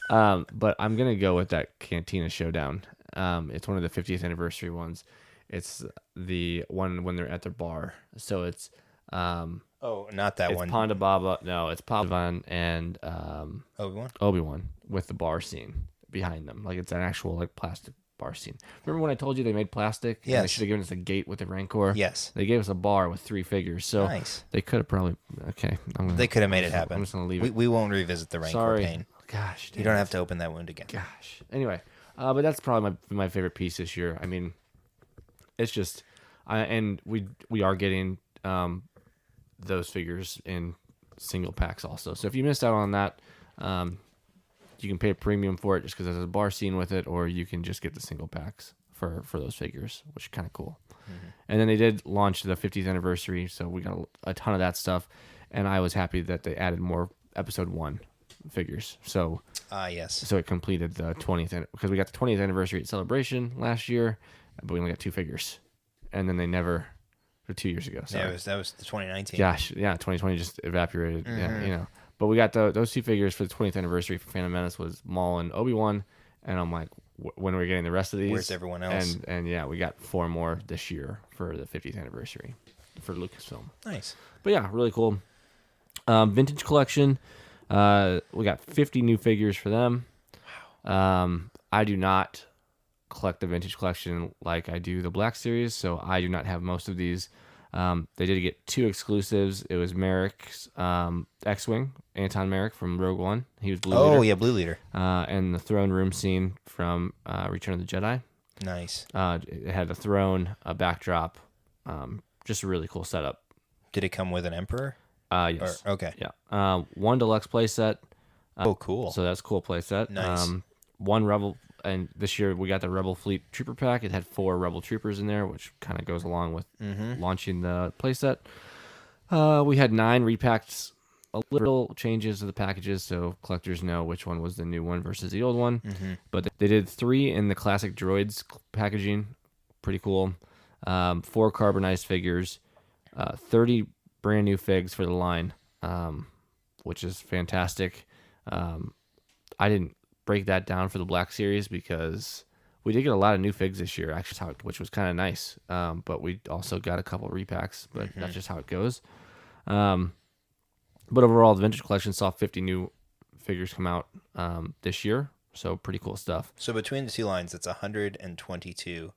But I'm going to go with that Cantina Showdown. It's one of the 50th anniversary ones. It's the one when they're at their bar. So it's... not that one. It's Ponda Baba. No, it's Padawan and Obi-Wan with the bar scene behind them. Like, it's an actual like plastic bar scene. Remember when I told you they made plastic? Yes. And they should have given us a gate with the Rancor? Yes. They gave us a bar with 3 figures. So nice. They could have probably... Okay. They could have made it happen. I'm just going to leave it. We won't revisit the Rancor pain. Gosh. You don't have to open that wound again. Gosh. Anyway, but that's probably my favorite piece this year. I mean, it's just... and we are getting those figures in single packs also. So if you missed out on that, you can pay a premium for it just because there's a bar scene with it, or you can just get the single packs for those figures, which is kind of cool. Mm-hmm. And then they did launch the 50th anniversary, so we got a ton of that stuff, and I was happy that they added more Episode 1 figures. So yes. So it completed the 20th, because we got the 20th anniversary at Celebration last year, but we only got 2 figures. And then they never... for 2 years ago. Yeah, that was the 2019. Gosh, yeah, 2020 just evaporated. Mm-hmm. Yeah, But we got those 2 figures for the 20th anniversary for Phantom Menace was Maul and Obi-Wan, and I'm like, when are we getting the rest of these? Where's everyone else? And yeah, we got 4 more this year for the 50th anniversary for Lucasfilm. Nice. But yeah, really cool. Vintage collection. We got 50 new figures for them. Wow. I do not collect the vintage collection like I do the Black Series, so I do not have most of these. They did get 2 exclusives. It was Merrick's X-Wing, Anton Merrick from Rogue One. He was Blue Leader. Oh, yeah, Blue Leader. And the throne room scene from Return of the Jedi. Nice. It had a throne, a backdrop, just a really cool setup. Did it come with an Emperor? Yes. Okay. Yeah. 1 deluxe playset. Cool. So that's a cool playset. Nice. 1 Rebel... And this year we got the Rebel Fleet Trooper Pack. It had 4 Rebel Troopers in there, which kind of goes along with launching the playset. We had 9 repacks, a little changes to the packages, so collectors know which one was the new one versus the old one. Mm-hmm. But they did 3 in the classic droids packaging. Pretty cool. 4 carbonized figures, 30 brand new figs for the line, which is fantastic. I didn't break that down for the Black Series because we did get a lot of new figs this year, actually, which was kind of nice. But we also got a couple repacks, but that's just how it goes. But overall, the vintage collection saw 50 new figures come out this year, so pretty cool stuff. So between the 2 lines, it's 122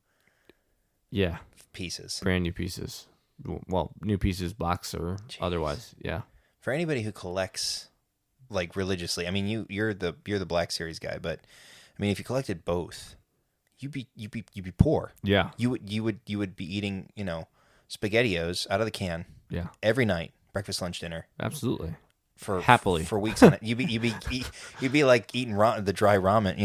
pieces. Brand new pieces. Well, new pieces, box or otherwise, yeah. For anybody who collects... like religiously, I mean, you're the Black Series guy, but I mean, if you collected both, you'd be poor. Yeah, you would be eating SpaghettiOs out of the can. Yeah, every night, breakfast, lunch, dinner. Absolutely, happily for weeks on it. You'd be like eating the dry ramen.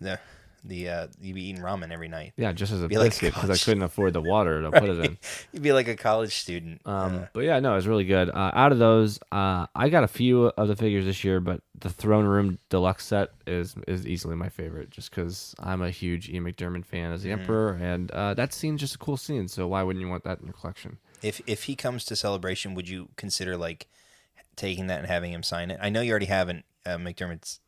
The you'd be eating ramen every night. Yeah, just as a Be like biscuit because I college- couldn't afford the water to put it in. You'd be like a college student. But yeah, no, it's really good. Out of those, I got a few of the figures this year, but the Throne Room Deluxe set is easily my favorite, just because I'm a huge Ian McDiarmid fan as the Emperor, and that scene's just a cool scene. So why wouldn't you want that in your collection? If he comes to Celebration, would you consider like taking that and having him sign it? I know you already have an McDermott's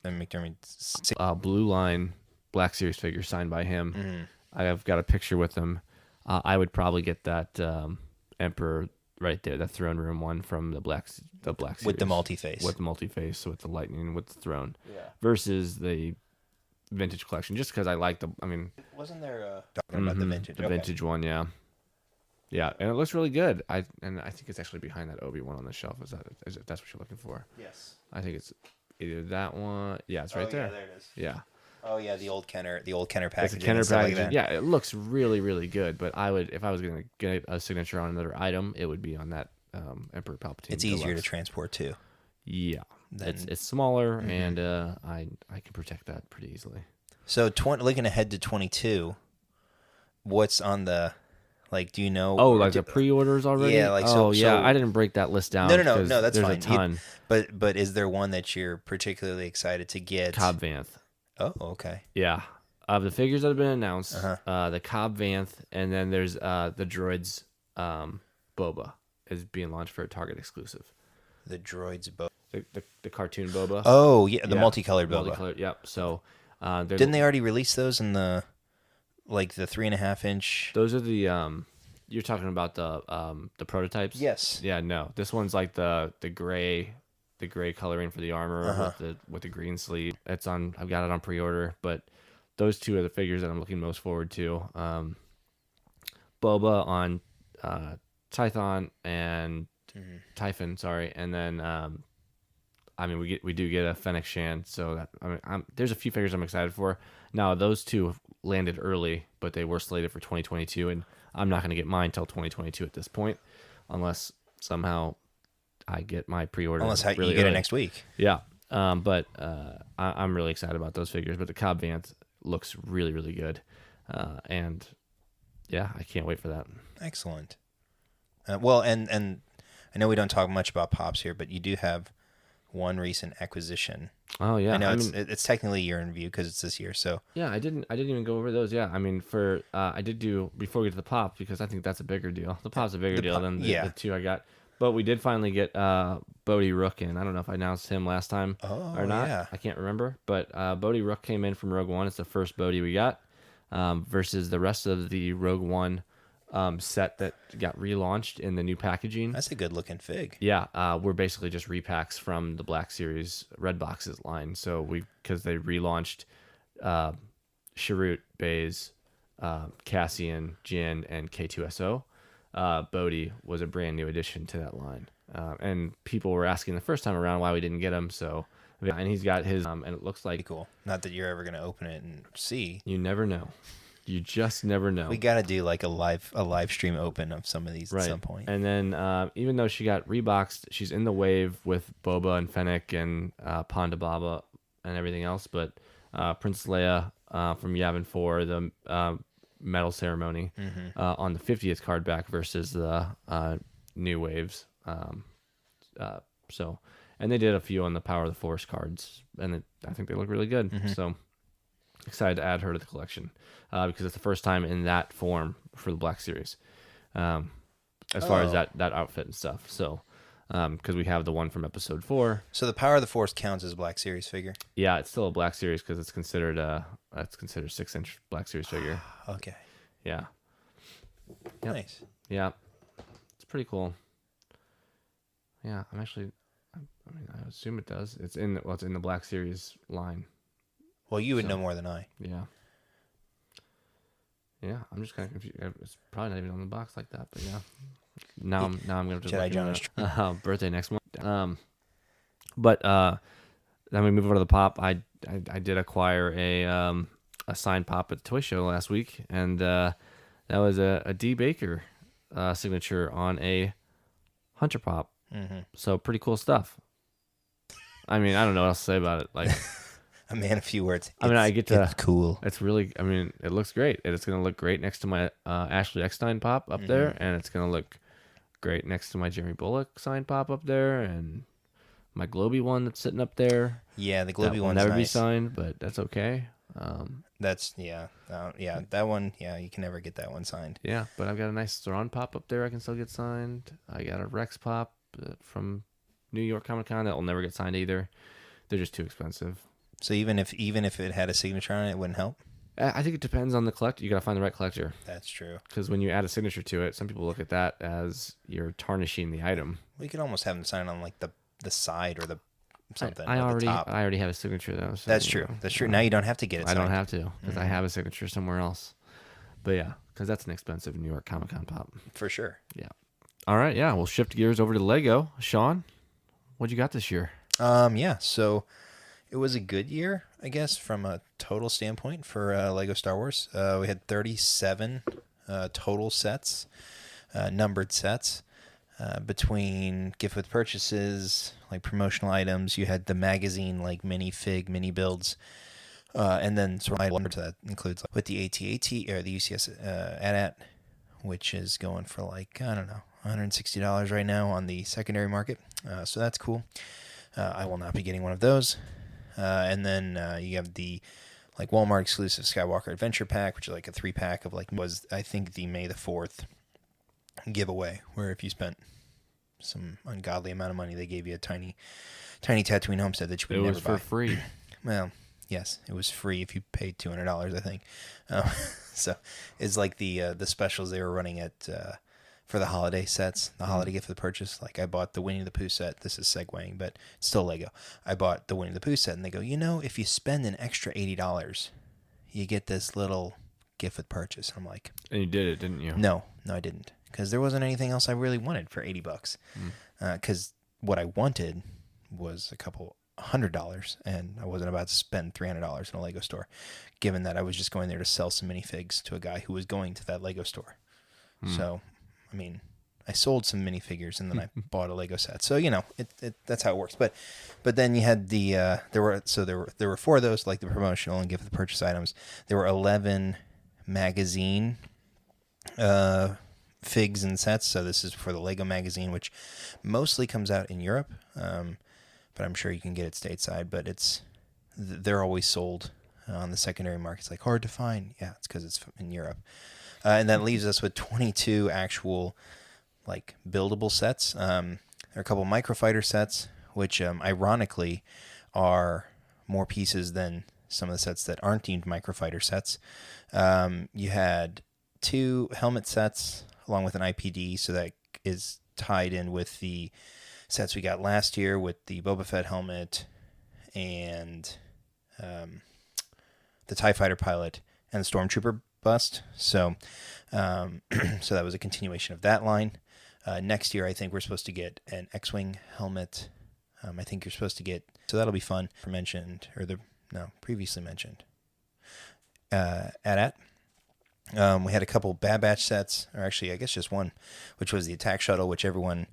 Blue Line Black Series figure signed by him. Mm-hmm. I've got a picture with him. I would probably get that Emperor right there, that Throne Room one from the Black Series. with the multi-face. With the multi-face, with the lightning, with the throne. Yeah. Versus the vintage collection, just because I like the, I mean... Wasn't there talking about the vintage? The vintage one, yeah. Yeah, and it looks really good. I think it's actually behind that Obi one on the shelf. Is that's what you're looking for? Yes. I think it's either that one. Yeah, it's right there. Yeah, there it is. Yeah. Oh yeah, the old Kenner It's packaging. a Kenner and stuff packaging. like that. Yeah, it looks really, really good. But I would, if I was going to get a signature on another item, it would be on that Emperor Palpatine. It's easier to Deluxe. transport too. Yeah, Then- it's smaller, and I can protect that pretty easily. So looking ahead to 22, what's on the, like, do you know? Oh, like the pre-orders already? Yeah, like oh so. yeah, I didn't break that list down. No, 'cause that's there's fine. a ton. But is there one that you're particularly excited to get? Cobb Vanth. Oh, okay. Yeah. Of the figures that have been announced, Uh-huh. the Cobb Vanth, and then there's the droids Boba is being launched for a Target exclusive. The droids The cartoon Boba. Oh yeah, the Yeah, multicolored Boba. Multicolored, yep. So Didn't they already release those in the 3.5 inch? Those are the you're talking about the prototypes? Yes. Yeah, no. This one's like the gray coloring for the armor with the green sleeve. I've got it on pre-order, but those two are the figures that I'm looking most forward to. Boba on Tython and Typhon, sorry, and then I mean we do get a Fennec Shan, so that there's a few figures I'm excited for. Now those two landed early, but they were slated for 2022, and I'm not going to get mine till 2022 at this point, unless somehow I get my pre-order. Unless really you get early. it next week. Yeah, but I'm really excited about those figures. But the Cobb Vanth looks really, really good, and yeah, I can't wait for that. Excellent. Well, and I know we don't talk much about pops here, but you do have one recent acquisition. Oh yeah, I know it's technically year in review because it's this year. So yeah, I didn't even go over those. Yeah, I mean I did do before we get to the pop, because I think that's a bigger deal. The pop's a bigger deal than the two I got. But we did finally get Bodhi Rook in. I don't know if I announced him last time or not. Yeah. I can't remember. But Bodhi Rook came in from Rogue One. It's the first Bodhi we got, versus the rest of the Rogue One set that got relaunched in the new packaging. That's a good looking fig. Yeah, we're basically just repacks from the Black Series Red Boxes line. So because they relaunched Chirrut, Baze, Cassian, Jin, and K2SO. Bodhi was a brand new addition to that line, and people were asking the first time around why we didn't get him. So, and he's got his, and it looks like Cool. Not that you're ever gonna open it and see. You never know. You just never know. We gotta do like a live stream open of some of these at some point. And then even though she got reboxed, she's in the wave with Boba and Fennec and Ponda Baba and everything else. But Princess Leia from Yavin 4, the medal ceremony on the 50th card back versus the new waves. So, and they did a few on the Power of the Force cards, and I think they look really good. So excited to add her to the collection because it's the first time in that form for the Black Series, as far as that outfit and stuff. So because we have the one from Episode 4. So the Power of the Force counts as a Black Series figure. Yeah, it's still a Black Series because it's considered 6-inch Black Series figure. Okay. Yeah. Yep. Nice. Yeah. It's pretty cool. Yeah, I assume it does. It's in the Black Series line. Well, you would know more than I. Yeah. Yeah, I'm just kind of confused. It's probably not even on the box like that, but yeah. Now I'm gonna just Jedi-John is birthday next month. But then we move over to the pop. I did acquire a signed pop at the toy show last week, and that was a D Baker signature on a Hunter pop. So pretty cool stuff. I mean, I don't know what else to say about it. Like, A man of few words. I mean, I get to. It's cool. It's really. I mean, it looks great. And it's gonna look great next to my Ashley Eckstein pop up there, and it's gonna look great next to my Jeremy Bullock signed pop up there, and my Globy one that's sitting up there. Yeah, the That Globy will one's never be nice. signed, but that's okay. That's that one. Yeah, you can never get that one signed. Yeah, but I've got a nice Theron pop up there I can still get signed. I got a Rex pop from New York Comic Con that will never get signed either. They're just too expensive. So even if it had a signature on it, it wouldn't help. I think it depends on the collector. You got to find the right collector. That's true. Because when you add a signature to it, some people look at that as you're tarnishing the item. We could almost have them sign on like the side or the something. I or the top. already have a signature though. So, That's true. That's true. Now you don't have to get it I signed. don't have to because I have a signature somewhere else. But yeah, because that's an expensive New York Comic Con pop. For sure. Yeah. All right. Yeah, we'll shift gears over to Lego. Sean, what you got this year? Yeah. So it was a good year, I guess, from a total standpoint for Lego Star Wars. We had 37 total sets, numbered sets. Between gift with purchases, like promotional items, you had the magazine, like mini builds, and then sort of items that includes like, with the AT-AT or the UCS AT-AT, which is going for like, I don't know, $160 right now on the secondary market. So that's cool. I will not be getting one of those. And then you have the like Walmart exclusive Skywalker Adventure Pack, which is like a 3-pack of like was I think the May the 4th giveaway, where if you spent some ungodly amount of money, they gave you a tiny Tatooine homestead that you would never buy. It was for free. Well, yes, it was free if you paid $200, I think. So it's like the specials they were running at for the holiday sets, the holiday gift for the purchase. Like I bought the Winnie the Pooh set. This is segueing, but it's still Lego. I bought the Winnie the Pooh set, and they go, if you spend an extra $80, you get this little gift with purchase. I'm like, And you did it, didn't you? No, I didn't, because there wasn't anything else I really wanted for $80. Because what I wanted was a couple $100, and I wasn't about to spend $300 in a Lego store, given that I was just going there to sell some minifigs to a guy who was going to that Lego store. So, I mean, I sold some minifigures and then I bought a Lego set. So that's how it works. But then you had the there were 4 of those, like the promotional and gift with the purchase items. There were 11 magazine figs and sets. So this is for the Lego magazine, which mostly comes out in Europe. But I'm sure you can get it stateside. But they're always sold on the secondary market. It's like hard to find. Yeah, it's because it's in Europe. And that leaves us with 22 actual like buildable sets. There are a couple microfighter sets, which ironically are more pieces than some of the sets that aren't deemed microfighter sets. You had 2 helmet sets along with an IPD, so that is tied in with the sets we got last year with the Boba Fett helmet and the TIE Fighter pilot and the Stormtrooper bust. So so that was a continuation of that line. Next year, I think we're supposed to get an X-Wing helmet. I think you're supposed to get, so that'll be fun. Previously mentioned. AT-AT. We had a couple Bad Batch sets, or actually, I guess just one, which was the attack shuttle, which the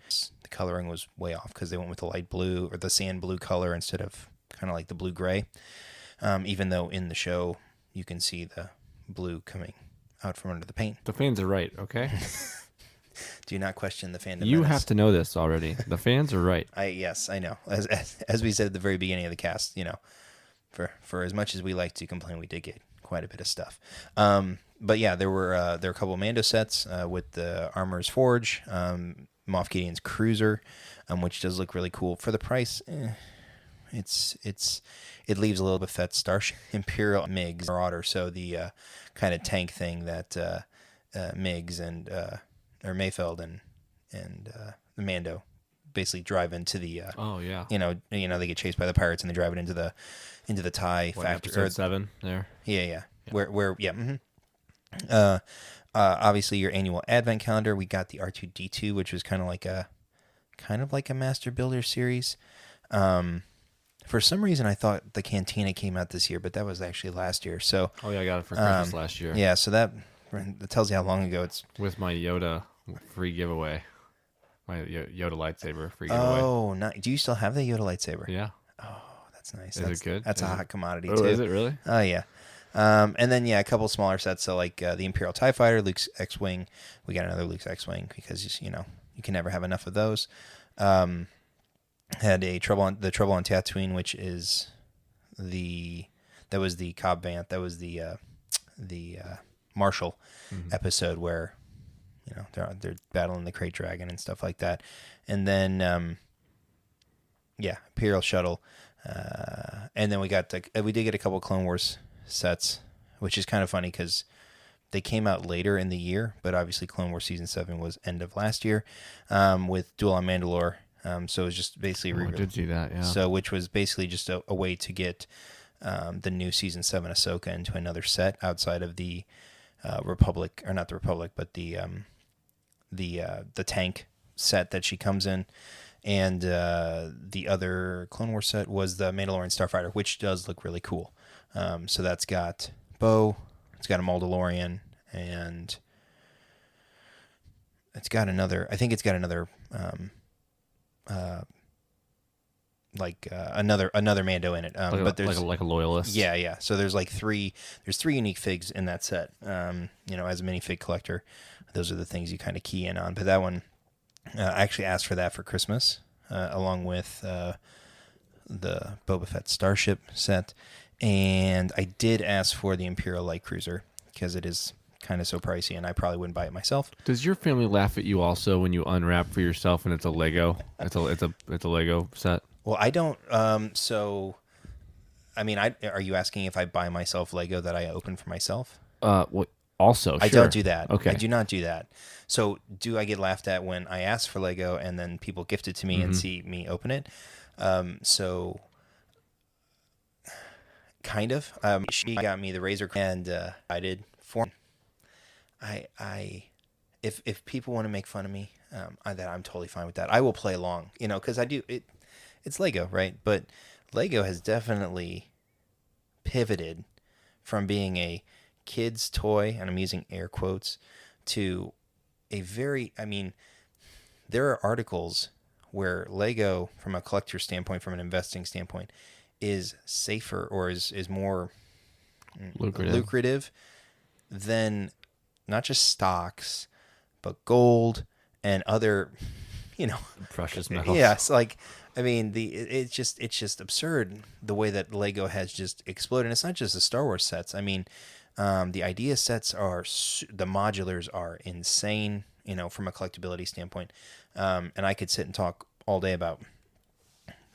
coloring was way off because they went with the light blue or the sand blue color instead of kind of like the blue gray. Even though in the show you can see the blue coming out from under the paint. The fans are right, okay? Do not question the fandom. You have to know this already. The fans are right. Yes, I know. As we said at the very beginning of the cast, for as much as we like to complain, we did get quite a bit of stuff. But yeah, there were a couple of Mando sets with the Armorer's Forge, Moff Gideon's Cruiser, which does look really cool for the price. It leaves a little bit Fett Starship Imperial MiGs Marauder, so the kind of tank thing that MiGs and or Mayfeld and the Mando basically drive into the oh yeah, they get chased by the pirates and they drive it into the TIE factory. Episode 7 there. Yeah. Where obviously your annual advent calendar. We got the R2D2, which was kind of like a Master Builder series. For some reason, I thought the Cantina came out this year, but that was actually last year. So I got it for Christmas last year. Yeah, so that tells you how long ago it's. With my Yoda free giveaway, my Yoda lightsaber free giveaway. Oh, do you still have the Yoda lightsaber? Yeah. Oh, That's nice. Is it good? That's a hot commodity Oh, too. is it really? Oh yeah. And then a couple smaller sets. So like the Imperial TIE Fighter, Luke's X-wing. We got another Luke's X-wing because you can never have enough of those. Had the Trouble on Tatooine, which is that was the Cobb Vanth. That was the Marshall episode where they're battling the Krayt Dragon and stuff like that. And then Imperial Shuttle. And then we did get a couple Clone Wars sets, which is kind of funny because they came out later in the year, but obviously Clone Wars Season 7 was end of last year with Duel on Mandalore. So it was just basically I did see that, yeah. So which was basically just a way to get the new Season 7 Ahsoka into another set outside of the Republic, or not the Republic, but the tank set that she comes in. And the other Clone Wars set was the Mandalorian Starfighter, which does look really cool. So that's got Bo, it's got a Mandalorian, and it's got another. I think it's got another, another Mando in it. But there's like a loyalist. Yeah. So there's three unique figs in that set. As a minifig collector, those are the things you kind of key in on. But that one. I actually asked for that for Christmas, along with the Boba Fett Starship set, and I did ask for the Imperial Light Cruiser because it is kind of so pricey, and I probably wouldn't buy it myself. Does your family laugh at you also when you unwrap for yourself and it's a Lego? It's a Lego set. Well, I don't. So, I mean, are you asking if I buy myself Lego that I open for myself? Well, also, sure. I don't do that. Okay. I do not do that. So do I get laughed at when I ask for Lego and then people gift it to me and see me open it? So kind of. She got me the Razor and I did for. If people want to make fun of me, that I'm totally fine with that. I will play along, because I do it. It's Lego, right? But Lego has definitely pivoted from being a kid's toy, and I'm using air quotes, to a very, there are articles where Lego, from a collector standpoint, from an investing standpoint, is safer or is more lucrative than not just stocks, but gold and other, precious metals. Yeah, it's it's just absurd the way that Lego has just exploded. And it's not just the Star Wars sets. The idea sets the modulars are insane, from a collectability standpoint. And I could sit and talk all day about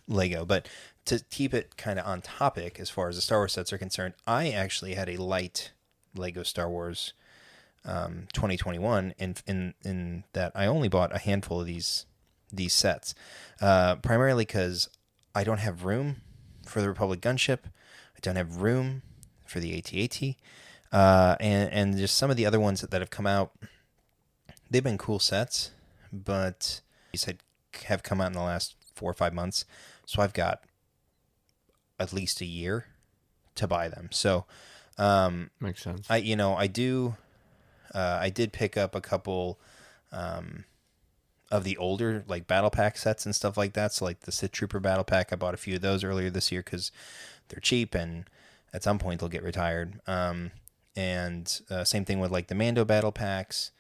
Lego, but to keep it kind of on topic as far as the Star Wars sets are concerned, I actually had a light Lego Star Wars 2021 in that I only bought a handful of these sets, primarily because I don't have room for the Republic gunship. I don't have room for the AT-AT. And just some of the other ones that have come out, they've been cool sets, but these have come out in the last 4 or 5 months, so I've got at least a year to buy them. So makes sense. I did pick up a couple of the older battle pack sets and stuff like that. So like the Sith Trooper battle pack, I bought a few of those earlier this year because they're cheap and at some point they'll get retired. And same thing with the Mando battle packs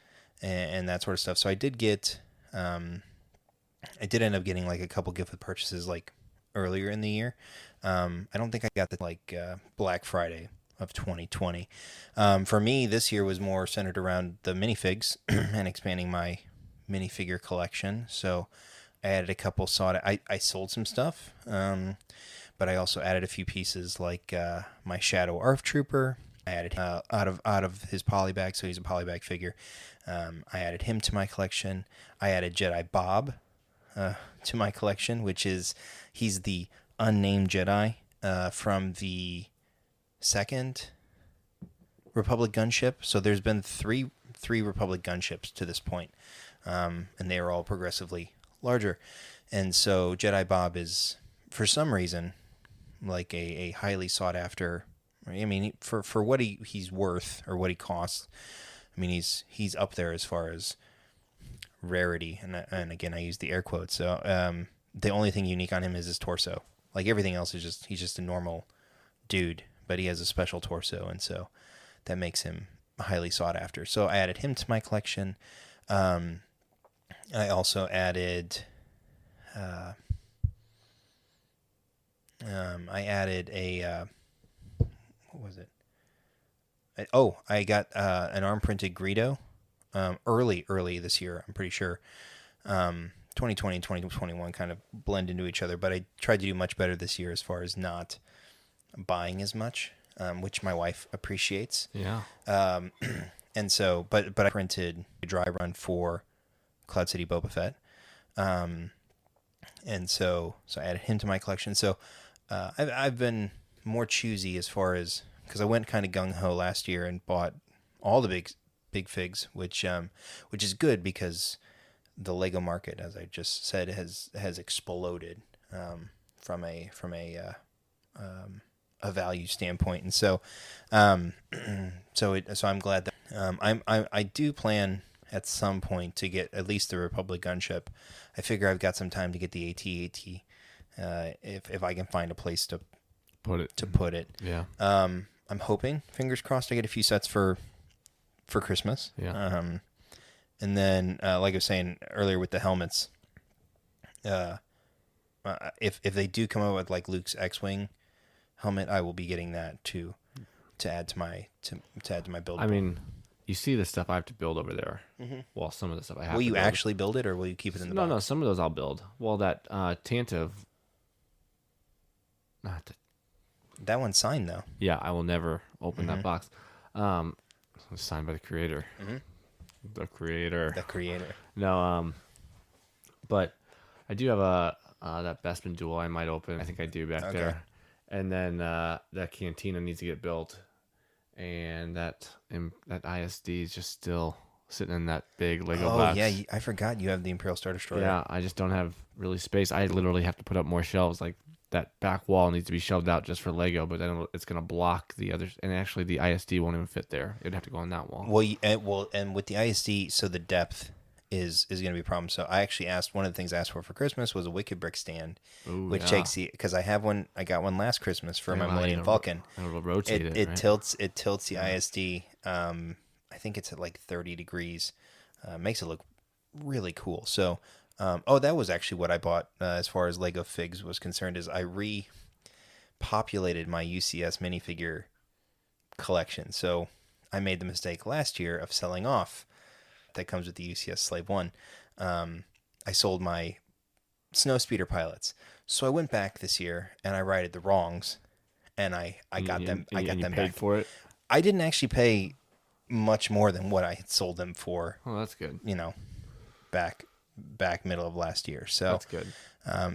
and that sort of stuff. So I did get, I did end up getting a couple gift purchases earlier in the year. I don't think I got the Black Friday of 2020. For me, this year was more centered around the minifigs and expanding my minifigure collection. So I added a couple I sold some stuff, but I also added a few pieces my Shadow ARF Trooper. I added out of his polybag, so he's a polybag figure. I added him to my collection. I added Jedi Bob to my collection, he's the unnamed Jedi from the second Republic gunship. So there's been three Republic gunships to this point, and they are all progressively larger. And so Jedi Bob is, for some reason, a highly sought after. For what he's worth or what he costs, he's up there as far as rarity. And again, I use the air quotes. So the only thing unique on him is his torso. Like everything else is he's just a normal dude, but he has a special torso, and so that makes him highly sought after. So I added him to my collection. I also added I added a what was it? I got an arm printed Greedo early this year. I'm pretty sure. 2020 and 2021 kind of blend into each other, but I tried to do much better this year as far as not buying as much, which my wife appreciates. Yeah. And so, but I printed a dry run for Cloud City Boba Fett. And so I added him to my collection. So I've been more choosy as far as, because I went kind of gung ho last year and bought all the big figs, which is good because the Lego market, as I just said, has exploded from a value standpoint, and so so I'm glad that I do plan at some point to get at least the Republic gunship. I figure I've got some time to get the AT-AT if I can find a place to put it. Yeah. I'm hoping, fingers crossed, I get a few sets for Christmas. Yeah. And then, like I was saying earlier with the helmets, if they do come out with like Luke's X-wing helmet, I will be getting that to add to my build. I mean, you see the stuff I have to build over there. Mm-hmm. Well, some of the stuff I have. Will to you build. actually build it, or will you keep it in the box? No, some of those I'll build. Well, that Tantive. That one's signed though. Yeah, I will never open that box. It's signed by the creator. Mm-hmm. The creator. No, but I do have that Bespin duel I might open. I think I do back there. And then that Cantina needs to get built. And that ISD is just still sitting in that big Lego box. Oh, yeah, I forgot you have the Imperial Star Destroyer. Yeah, I just don't have really space. I literally have to put up more shelves. Like, that back wall needs to be shelved out just for Lego, but then it's going to block the others. And actually, the ISD won't even fit there. It'd have to go on that wall. Well, and with the ISD, so the depth is going to be a problem. So I actually asked, one of the things I asked for Christmas was a Wicked Brick stand, which takes because I have one. I got one last Christmas for my Millennium Falcon. It'll rotate it. Right? tilts the ISD. I think it's at like 30 degrees. Makes it look really cool. So. That was actually what I bought as far as Lego figs was concerned. Is I repopulated my UCS minifigure collection. So I made the mistake last year of selling off. That comes with the UCS Slave 1. I sold my Snowspeeder pilots. So I went back this year and I righted the wrongs, and I got them. I got them back for it. I didn't actually pay much more than what I had sold them for. Oh, that's good. Back middle of last year. So that's good.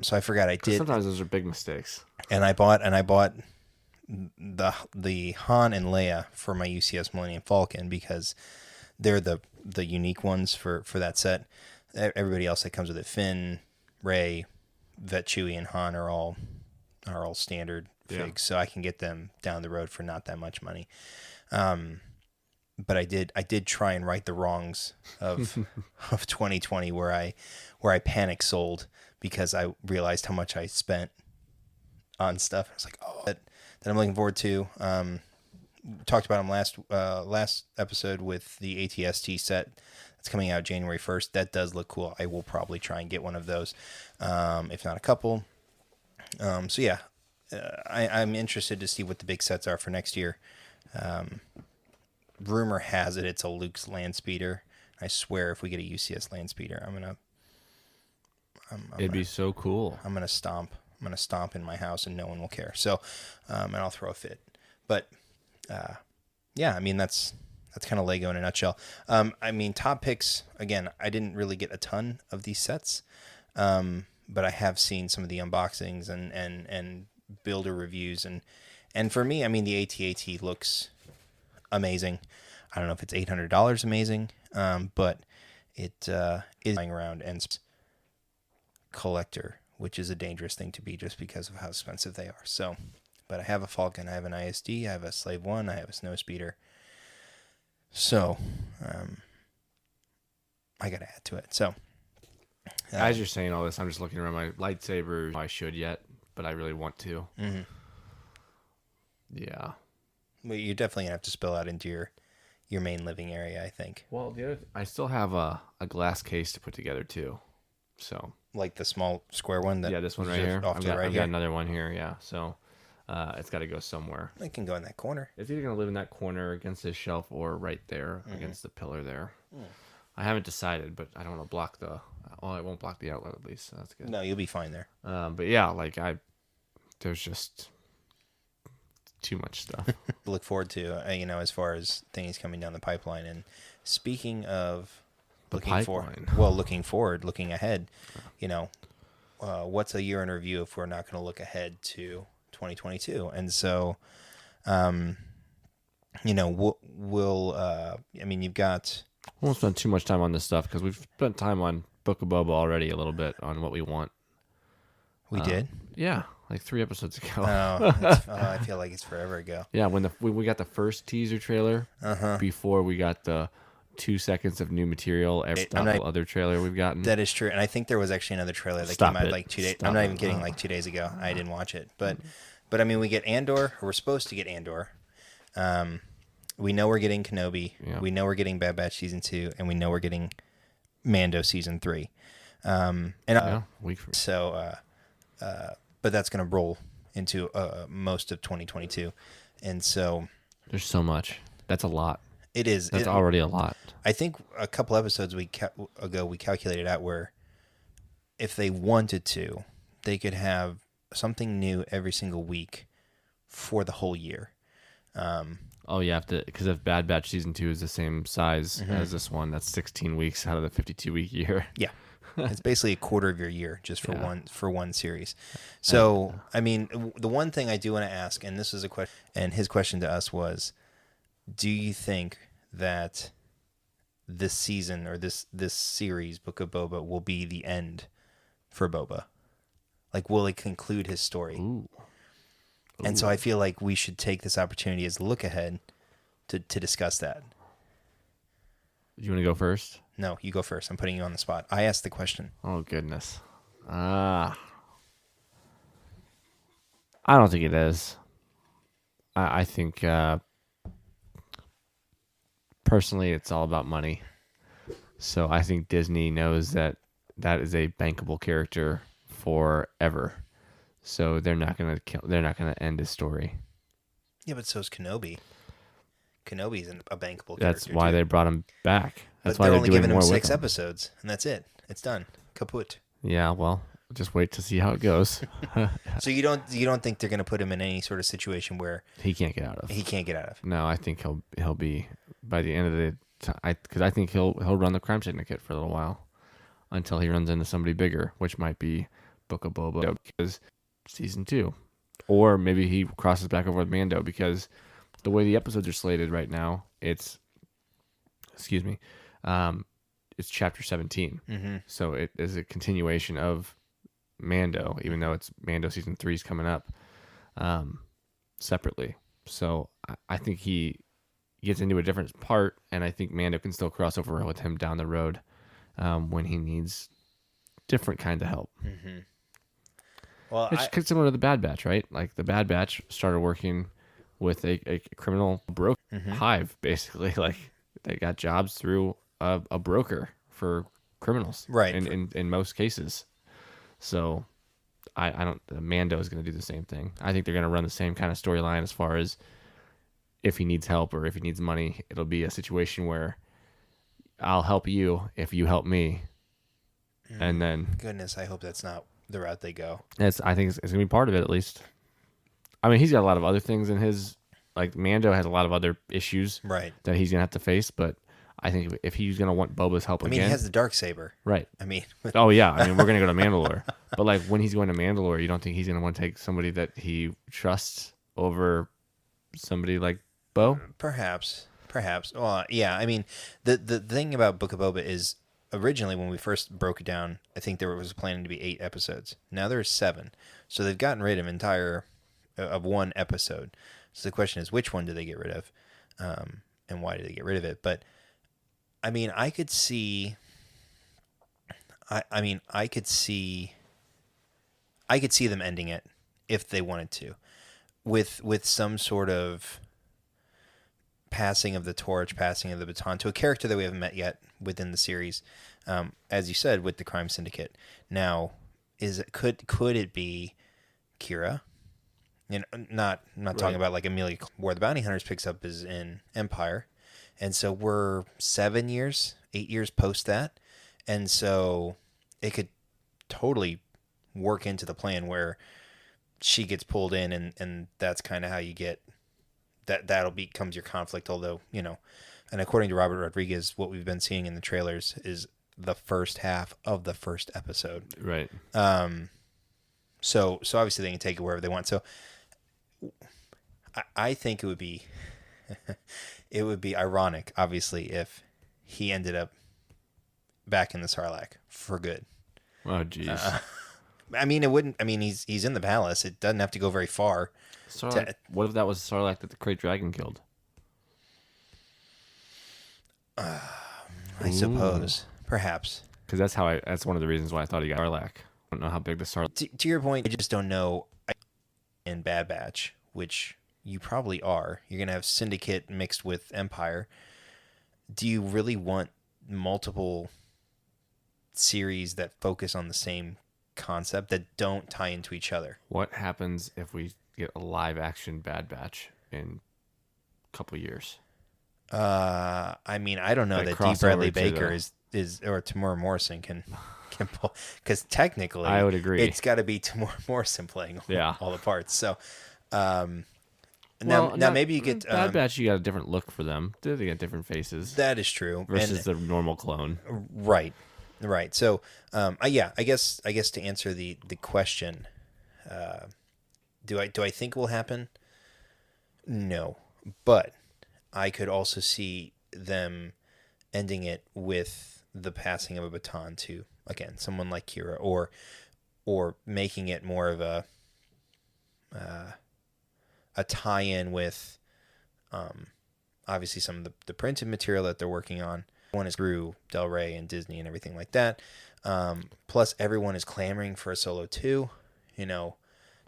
So I forgot I did. Sometimes those are big mistakes. And I bought the Han and Leia for my UCS Millennium Falcon because they're the unique ones for that set. Everybody else that comes with it, Finn, Rey, Vet Chewie, and Han are all standard figs, so I can get them down the road for not that much money. But I did try and right the wrongs of 2020 where I panic sold because I realized how much I spent on stuff. I was like, that I'm looking forward to. Talked about them last episode with the ATST set that's coming out January 1st. That does look cool. I will probably try and get one of those, if not a couple. So yeah, I'm interested to see what the big sets are for next year. Rumor has it's a Luke's land speeder. I swear, if we get a UCS land speeder, it'd be so cool. I'm gonna stomp in my house, and no one will care. So, and I'll throw a fit. But, yeah, I mean that's kind of Lego in a nutshell. I mean, top picks again. I didn't really get a ton of these sets, but I have seen some of the unboxings and builder reviews, and for me, I mean, the AT-AT looks amazing. I don't know if it's $800 amazing, but it is lying around and collector, which is a dangerous thing to be just because of how expensive they are. So, but I have a Falcon, I have an ISD, I have a Slave 1, I have a Snowspeeder. So, I got to add to it. So, as you're saying all this, I'm just looking around my lightsabers. I should yet but I really want to. Mm-hmm. Yeah. Well, you're definitely gonna have to spill out into your main living area, I think. Well, I still have a glass case to put together too. So Like the small square one that this one is right just here. off to the right I've here. got another one here. Yeah. So it's got to go somewhere. It can go in that corner. It's either gonna live in that corner against this shelf or right there against the pillar there. Mm. I haven't decided, but I don't want to block the. Well, I won't block the outlet at least. So that's good. No, you'll be fine there. But yeah, like there's just too much stuff. Look forward to as far as things coming down the pipeline. And speaking of looking forward, looking ahead, what's a year in review if we're not going to look ahead to 2022? And so, you've got. We won't spend too much time on this stuff because we've spent time on Book of Boba already a little bit on what we want. We did? Yeah, like 3 episodes ago. I feel like it's forever ago. Yeah, when we got the first teaser trailer before we got the 2 seconds of new material every other trailer we've gotten. That is true. And I think there was actually another trailer that came out like 2 days. I'm not even kidding, like 2 days ago. I didn't watch it. But I mean, we get Andor, or we're supposed to get Andor. We know we're getting Kenobi. Yeah. We know we're getting Bad Batch Season 2. And we know we're getting Mando Season 3. Week from But that's going to roll into most of 2022. And so... There's so much. That's a lot. It is. That's already a lot. I think a couple episodes ago we calculated out where if they wanted to, they could have something new every single week for the whole year. You have to, because if Bad Batch Season 2 is the same size as this one, that's 16 weeks out of the 52-week year. Yeah. It's basically a quarter of your year just for one series. So, I mean, the one thing I do want to ask, and this is a question, and his question to us was, do you think that this season or this series, Book of Boba, will be the end for Boba? Like, will it conclude his story? Ooh. And so I feel like we should take this opportunity as a look ahead to discuss that. You want to go first? No, you go first. I'm putting you on the spot. I asked the question. Oh, goodness. I don't think it is. I think, personally, it's all about money. So I think Disney knows that is a bankable character forever. So they're not gonna end his story. Yeah, but so's Kenobi. Kenobi's a bankable character. That's why they brought him back. That's why they're only giving him more 6 episodes, and that's it. It's done. Kaput. Yeah, well, just wait to see how it goes. So you don't think they're gonna put him in any sort of situation where he can't get out of? He can't get out of. No, I think he'll be by the end of the time, because I think he'll run the crime syndicate for a little while until he runs into somebody bigger, which might be Book of Boba, because Season 2, or maybe he crosses back over with Mando, because the way the episodes are slated right now, it's chapter 17. Mm-hmm. So it is a continuation of Mando, even though it's Mando Season 3 is coming up separately. So I think he gets into a different part, and I think Mando can still cross over with him down the road when he needs different kinds of help. Mm-hmm. Well, it's similar to the Bad Batch, right? Like the Bad Batch started working with a criminal broker hive, basically. Like they got jobs through a broker for criminals, right? In most cases. So I don't. Mando is going to do the same thing. I think they're going to run the same kind of storyline as far as if he needs help or if he needs money. It'll be a situation where I'll help you if you help me, and then goodness, I hope that's not the route they go. I think it's going to be part of it, at least. I mean, he's got a lot of other things in his, like Mando has a lot of other issues right that he's going to have to face, but I think if he's going to want Boba's help again. I mean, he has the Darksaber. Right. I mean. Oh, yeah. I mean, we're going to go to Mandalore. But like when he's going to Mandalore, you don't think he's going to want to take somebody that he trusts over somebody like Bo? Perhaps. Well, yeah. I mean, the thing about Book of Boba is originally when we first broke it down, I think there was planning to be 8 episodes. Now there's 7. So they've gotten rid of one episode. So the question is, which one do they get rid of? And why did they get rid of it? But I mean, I could see them ending it if they wanted to, with some sort of passing of the torch, passing of the baton to a character that we haven't met yet within the series, as you said, with the crime syndicate. Now, could it be Kira? You know, not talking about like Amelia, where the Bounty Hunters picks up is in Empire, and so we're 8 years post that, and so it could totally work into the plan where she gets pulled in, and that's kind of how you get that'll becomes your conflict. Although, you know, and according to Robert Rodriguez, what we've been seeing in the trailers is the first half of the first episode. Right. So obviously they can take it wherever they want. So I think it would be ironic, obviously, if he ended up back in the Sarlacc for good. Oh, jeez. I mean, it wouldn't. I mean, he's in the palace. It doesn't have to go very far. What if that was Sarlacc that the Great Dragon killed? I suppose, perhaps. Because that's one of the reasons why I thought he got Sarlacc. I don't know how big the Sarlacc. To your point, I just don't know. In Bad Batch, which you probably are, you're gonna have Syndicate mixed with Empire. Do you really want multiple series that focus on the same concept that don't tie into each other? What happens if we get a live action Bad Batch in a couple years? I mean, I don't know that D. Bradley Baker is or Tamora Morrison can pull, because technically I would agree it's got to be Tamora Morrison playing all the parts. So now maybe you get Bad Batch. You got a different look for them. They get different faces. That is true versus the normal clone. Right. So I guess to answer the question, do I think it will happen? No, but I could also see them ending it with the passing of a baton to, again, someone like Kira, or making it more of a tie-in with obviously some of the printed material that they're working on. One is through Del Rey and Disney and everything like that. Plus, everyone is clamoring for a Solo 2. You know,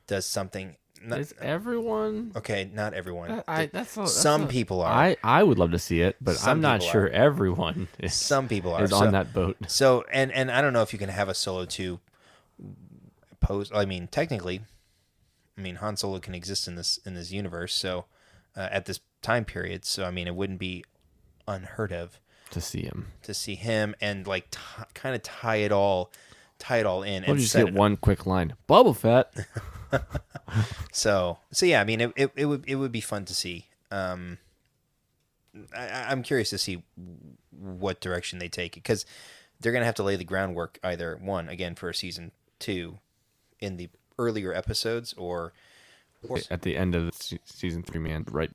does something. Is everyone? Okay, not everyone. Some people are. I would love to see it, but I'm not sure everyone is. Some people are on that boat. So, and I don't know if you can have a Solo 2 post. I mean, technically, Han Solo can exist in this universe. So, at this time period, so I mean, it wouldn't be unheard of to see him and like kind of tie it all in. We'll just get one quick line, Boba Fett. So yeah, I mean, it would be fun to see. I'm curious to see what direction they take it, because they're gonna have to lay the groundwork, either one, again, for a season 2 in the earlier episodes, or at the end of season 3, man. Right.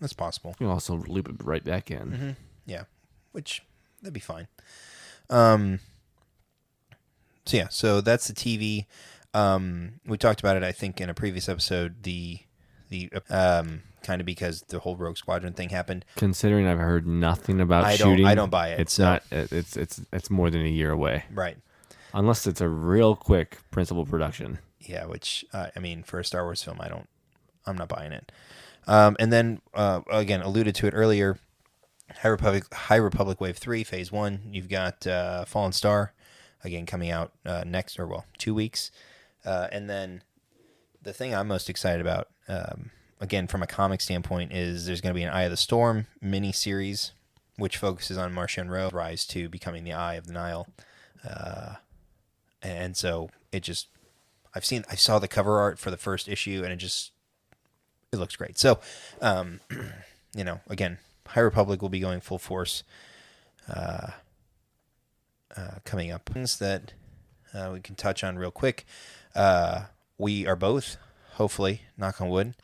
That's possible. You can also loop it right back in. Mm-hmm. Yeah, which that'd be fine. So that's the TV. We talked about it, I think, in a previous episode. The kind of because the whole Rogue Squadron thing happened. Considering I've heard nothing about shooting, I don't buy it. It's not. It's more than a year away. Right. Unless it's a real quick principal production. Yeah, which I mean, for a Star Wars film, I'm not buying it. And then again, alluded to it earlier. High Republic Wave 3 Phase 1. You've got Fallen Star, again, coming out next, 2 weeks. And then the thing I'm most excited about, again, from a comic standpoint, is there's going to be an Eye of the Storm mini-series, which focuses on Marchion Ro, rise to becoming the Eye of the Nile. And so it just, I saw the cover art for the first issue, and it looks great. So, again, High Republic will be going full force coming up. Things that we can touch on real quick. We are both, hopefully, knock on wood,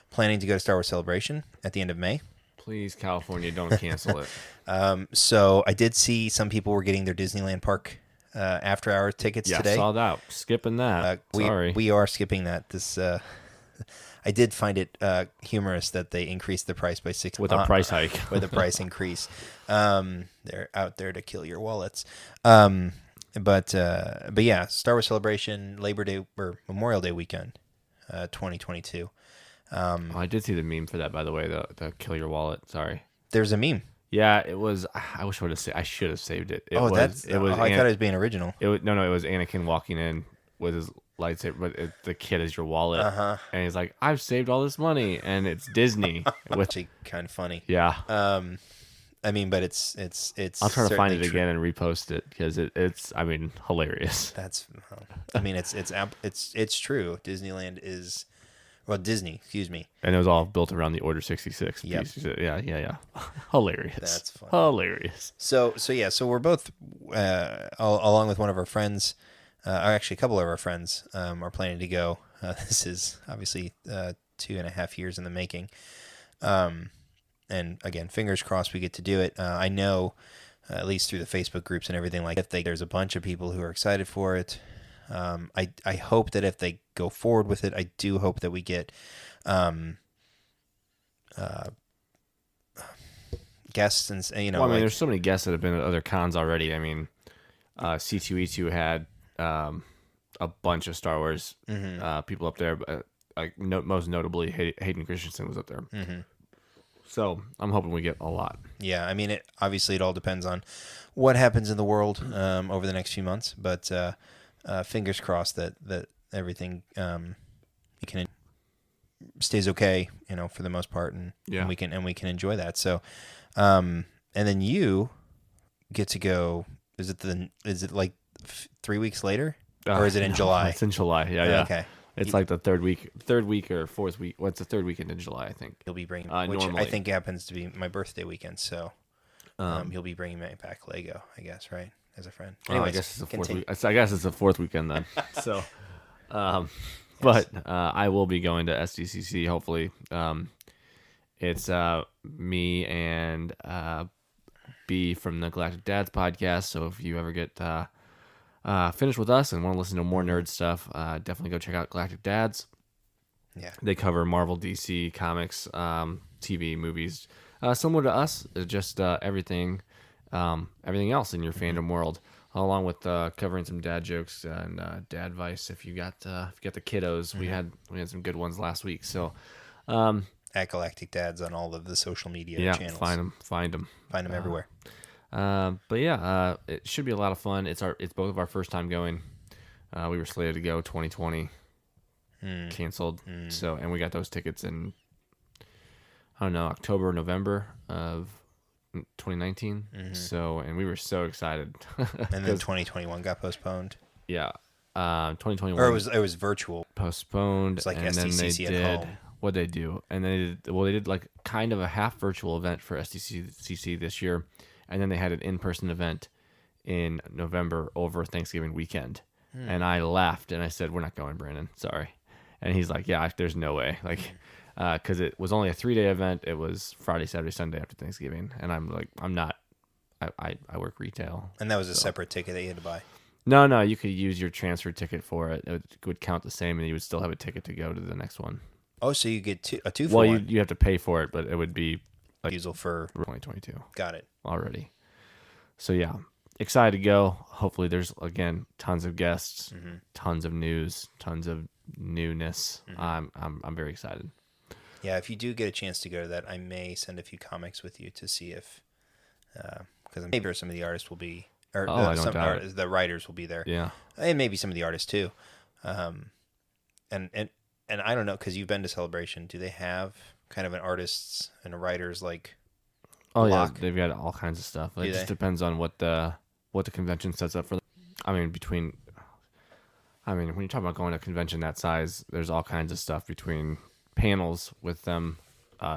planning to go to Star Wars Celebration at the end of May. Please, California, don't cancel it. So I did see some people were getting their Disneyland Park after-hour tickets today. Yeah, saw that. Skipping that. Sorry. We are skipping that. This I did find it humorous that they increased the price by 6 with a price hike. With a price increase. They're out there to kill your wallets. And But yeah, Star Wars Celebration, Labor Day or Memorial Day weekend, 2022. Oh, I did see the meme for that, by the way. The kill your wallet. Sorry. There's a meme. Yeah, it was. I wish I should have saved it. I thought it was being original. It was no. It was Anakin walking in with his lightsaber, but the kid is your wallet, and he's like, "I've saved all this money," and it's Disney. Which is kind of funny. Yeah. I mean, but it's. I'll try to find it again and repost it because it's. I mean, hilarious. I mean, it's true. Disneyland is. Well, Disney, excuse me. And it was all built around the Order 66. Yep. Yeah. Hilarious. That's funny. Hilarious. So we're both, along with one of our friends, or actually a couple of our friends, are planning to go. This is obviously 2.5 years in the making. And again, fingers crossed we get to do it. I know, at least through the Facebook groups and everything like that, there's a bunch of people who are excited for it. I hope that if they go forward with it, I do hope that we get guests and Well, I mean, there's so many guests that have been at other cons already. I mean, C2E2 had a bunch of Star Wars people up there, but most notably Hayden Christensen was up there. Mm-hmm. So I'm hoping we get a lot. Yeah, I mean, it all depends on what happens in the world over the next few months, but. Fingers crossed that everything stays okay, for the most part, and we can enjoy that. So, and then you get to go. Is it like 3 weeks later, or is it in July? It's in July. Yeah. Okay. It's like the third week or fourth week. What's the third weekend in July? I think you'll be bringing, which normally. I think happens to be my birthday weekend. So, you'll be bringing me back Lego, I guess, right? As a friend. Anyways, I guess it's the fourth week. I guess it's the fourth weekend then. So, but I will be going to SDCC. Hopefully, it's me and B from the Galactic Dads podcast. So if you ever get finished with us and want to listen to more nerd stuff, definitely go check out Galactic Dads. Yeah, they cover Marvel, DC, comics, TV, movies, similar to us. Just everything. Everything else in your fandom world, along with covering some dad jokes and dad advice. If you got the kiddos, we had some good ones last week. So, at Galactic Dads on all of the social media channels. Find them everywhere. But yeah, it should be a lot of fun. It's both of our first time going. We were slated to go 2020, canceled. So, and we got those tickets in I don't know, October, November of 2019. So, and we were so excited. And then 2021 got postponed. Yeah. 2021. Or it was virtual. Postponed. It's like and SDCC then they at did, home. What'd they do? And they did like kind of a half virtual event for SDCC this year. And then they had an in-person event in November over Thanksgiving weekend. And I laughed and I said, "We're not going, Brandon. Sorry." And he's like, "Yeah, there's no way." Like, because it was only a 3-day event. It was Friday, Saturday, Sunday after Thanksgiving. And I'm like, I'm not, I work retail. And that was a separate ticket that you had to buy? No, you could use your transfer ticket for it. It would count the same and you would still have a ticket to go to the next one. Oh, so you get a two for one? Well, you have to pay for it, but it would be like usual for 2022. Got it. Already. So yeah, excited to go. Hopefully there's, again, tons of guests, tons of news, tons of newness. I'm very excited. Yeah, if you do get a chance to go to that, I may send a few comics with you to see if, because maybe some of the artists will be, or the writers will be there. Yeah, and maybe some of the artists too. And I don't know, because you've been to Celebration. Do they have kind of an artists and a writers like? Oh block? Yeah, they've got all kinds of stuff. It just depends on what the convention sets up for them. I mean, when you talk about going to a convention that size, there's all kinds of stuff between panels with them,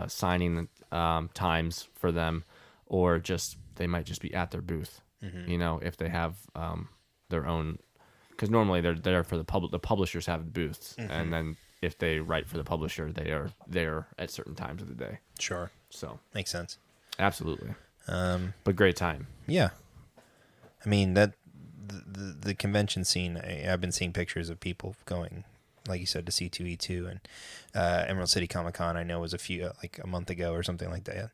signing times for them, or just they might just be at their booth. You know, if they have their own, because normally they're there for the public. The publishers have booths, and then if they write for the publisher, they are there at certain times of the day. Sure. So makes sense. Absolutely. But great time. Yeah. I mean, that the convention scene, I've been seeing pictures of people going, like you said, to C2E2 and Emerald City Comic Con. I know was a month ago or something like that.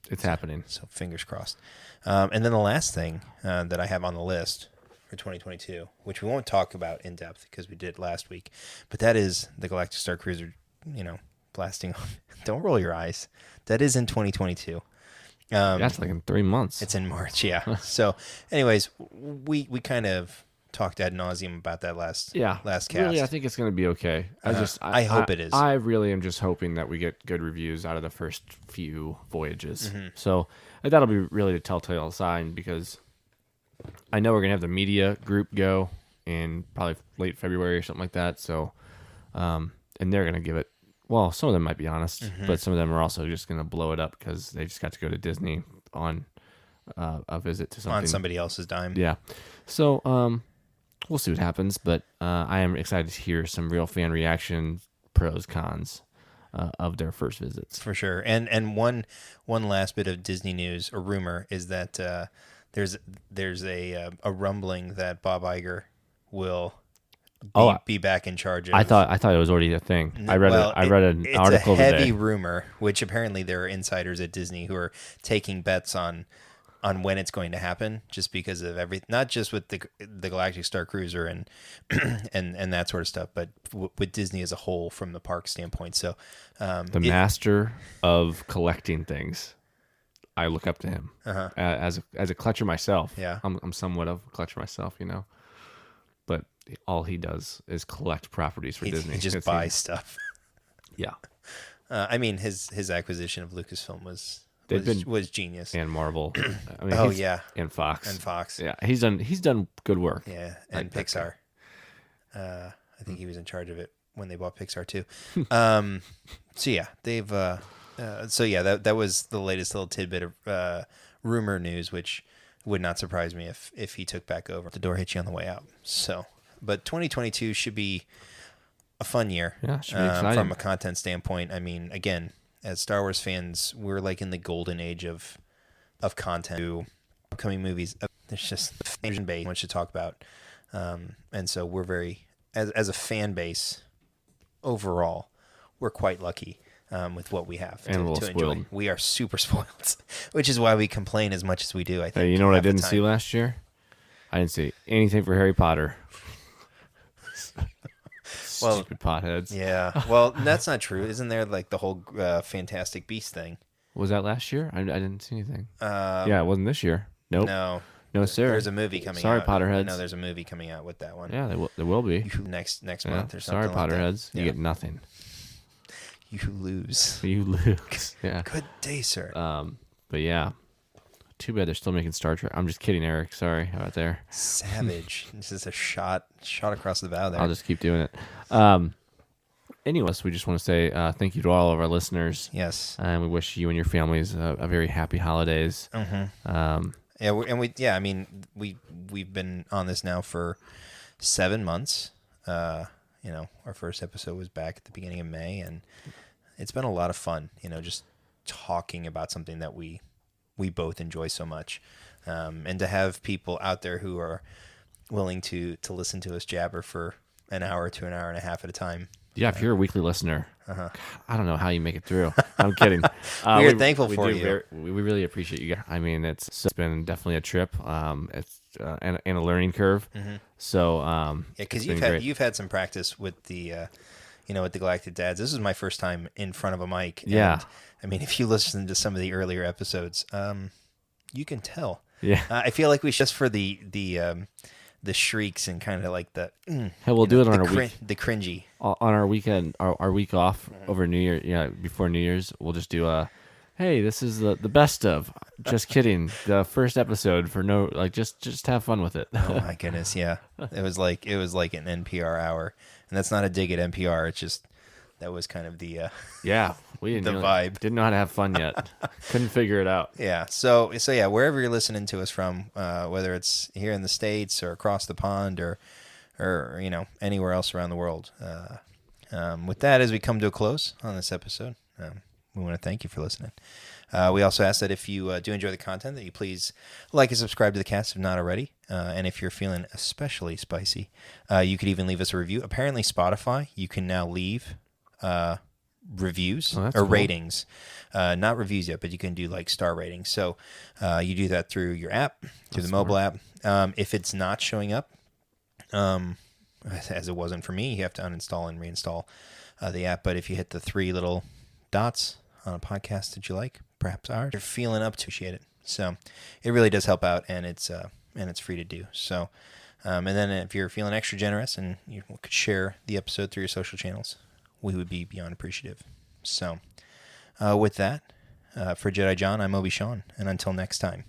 It's happening. So fingers crossed. And then the last thing that I have on the list for 2022, which we won't talk about in depth because we did last week, but that is the Galactic Star Cruiser, blasting off. Don't roll your eyes. That is in 2022. That's like in 3 months. It's in March, yeah. So, anyways, we kind of talked ad nauseum about that last cast. Really, I think it's going to be okay. I hope it is. I really am just hoping that we get good reviews out of the first few voyages. Mm-hmm. So that'll be really the telltale sign, because I know we're going to have the media group go in probably late February or something like that. So, and they're going to give it. Well, some of them might be honest, but some of them are also just going to blow it up because they just got to go to Disney on a visit to something. On somebody else's dime. Yeah. So we'll see what happens, but I am excited to hear some real fan reaction, pros, cons of their first visits. For sure. And one last bit of Disney news, or rumor, is that there's a rumbling that Bob Iger will be back in charge of. I thought it was already a thing. I read an article today. It's a heavy today. rumor, which apparently there are insiders at Disney who are taking bets on when it's going to happen, just because of everything, not just with the Galactic Star Cruiser and and that sort of stuff, but with Disney as a whole from the park standpoint. So the master of collecting things, I look up to him as a clutcher myself. Yeah, I'm somewhat of a clutcher myself, but all he does is collect properties for Disney. He just buys stuff. Yeah. I mean, his acquisition of Lucasfilm was genius. And Marvel. And Fox. Yeah, he's done good work. Yeah, and Pixar. I think he was in charge of it when they bought Pixar too. So yeah, they've. That was the latest little tidbit of rumor news, which would not surprise me if he took back over. The door hits you on the way out. So, but 2022 should be a fun year. Yeah, should be exciting from a content standpoint. I mean, again, as Star Wars fans, we're like in the golden age of content. Upcoming movies, there's just fan base much to talk about, and so we're very, as a fan base, overall, we're quite lucky with what we have and to spoiled. Enjoy. We are super spoiled, which is why we complain as much as we do. I think. Hey, you know what I didn't see last year? I didn't see anything for Harry Potter. Stupid potheads. Yeah. Well, that's not true. Isn't there like the whole Fantastic Beast thing? Was that last year? I didn't see anything. Yeah, it wasn't this year. Nope. No, sir. There's a movie coming out. Sorry, Potterheads. No, there's a movie coming out with that one. Yeah, there will be. Next month or something. Sorry, Potterheads. Like you get nothing. You lose. You lose. Yeah. Good day, sir. But yeah. Too bad they're still making Star Trek. I'm just kidding, Eric. Sorry. How about there? Savage. This is a shot across the bow there. I'll just keep doing it. Anyways, we just want to say thank you to all of our listeners. Yes. And we wish you and your families a very happy holidays. I mean, we've been on this now for 7 months. Our first episode was back at the beginning of May, and it's been a lot of fun, just talking about something that we both enjoy so much. And to have people out there who are willing to listen to us jabber for an hour to an hour and a half at a time. Yeah, if you're a weekly listener, God, I don't know how you make it through. I'm kidding. We're thankful for you. We really appreciate you guys. I mean, it's been definitely a trip. It's and a learning curve. Mm-hmm. So because you've had some practice with the with the Galactic Dads. This is my first time in front of a mic. Yeah. And, I mean, if you listen to some of the earlier episodes, you can tell. Yeah. I feel like we should, just for the shrieks and kind of like the hey, we'll do it on our week. The cringy on our weekend, our week off over New Year. Yeah, before New Year's, we'll just do hey, this is the best of. Just kidding. The first episode for just have fun with it. Oh my goodness, yeah. It was like an NPR hour, and that's not a dig at NPR. It's just that was kind of the we didn't vibe. Didn't know how to have fun yet. Couldn't figure it out. Yeah. So yeah, wherever you're listening to us from, whether it's here in the States or across the pond or anywhere else around the world. With that, as we come to a close on this episode, we want to thank you for listening. We also ask that if you do enjoy the content, that you please like and subscribe to the cast if not already. And if you're feeling especially spicy, you could even leave us a review. Apparently, Spotify, you can now leave reviews Oh, that's or cool. ratings. Not reviews yet, but you can do like star ratings. So you do that through your app, through the mobile app. If it's not showing up, as it wasn't for me, you have to uninstall and reinstall the app. But if you hit the 3 little dots on a podcast that you like, perhaps ours, you're feeling up to appreciate it. So it really does help out, and it's free to do. So, and then if you're feeling extra generous and you could share the episode through your social channels, we would be beyond appreciative. So, with that, for Jedi-John, I'm Obi-Sean, and until next time,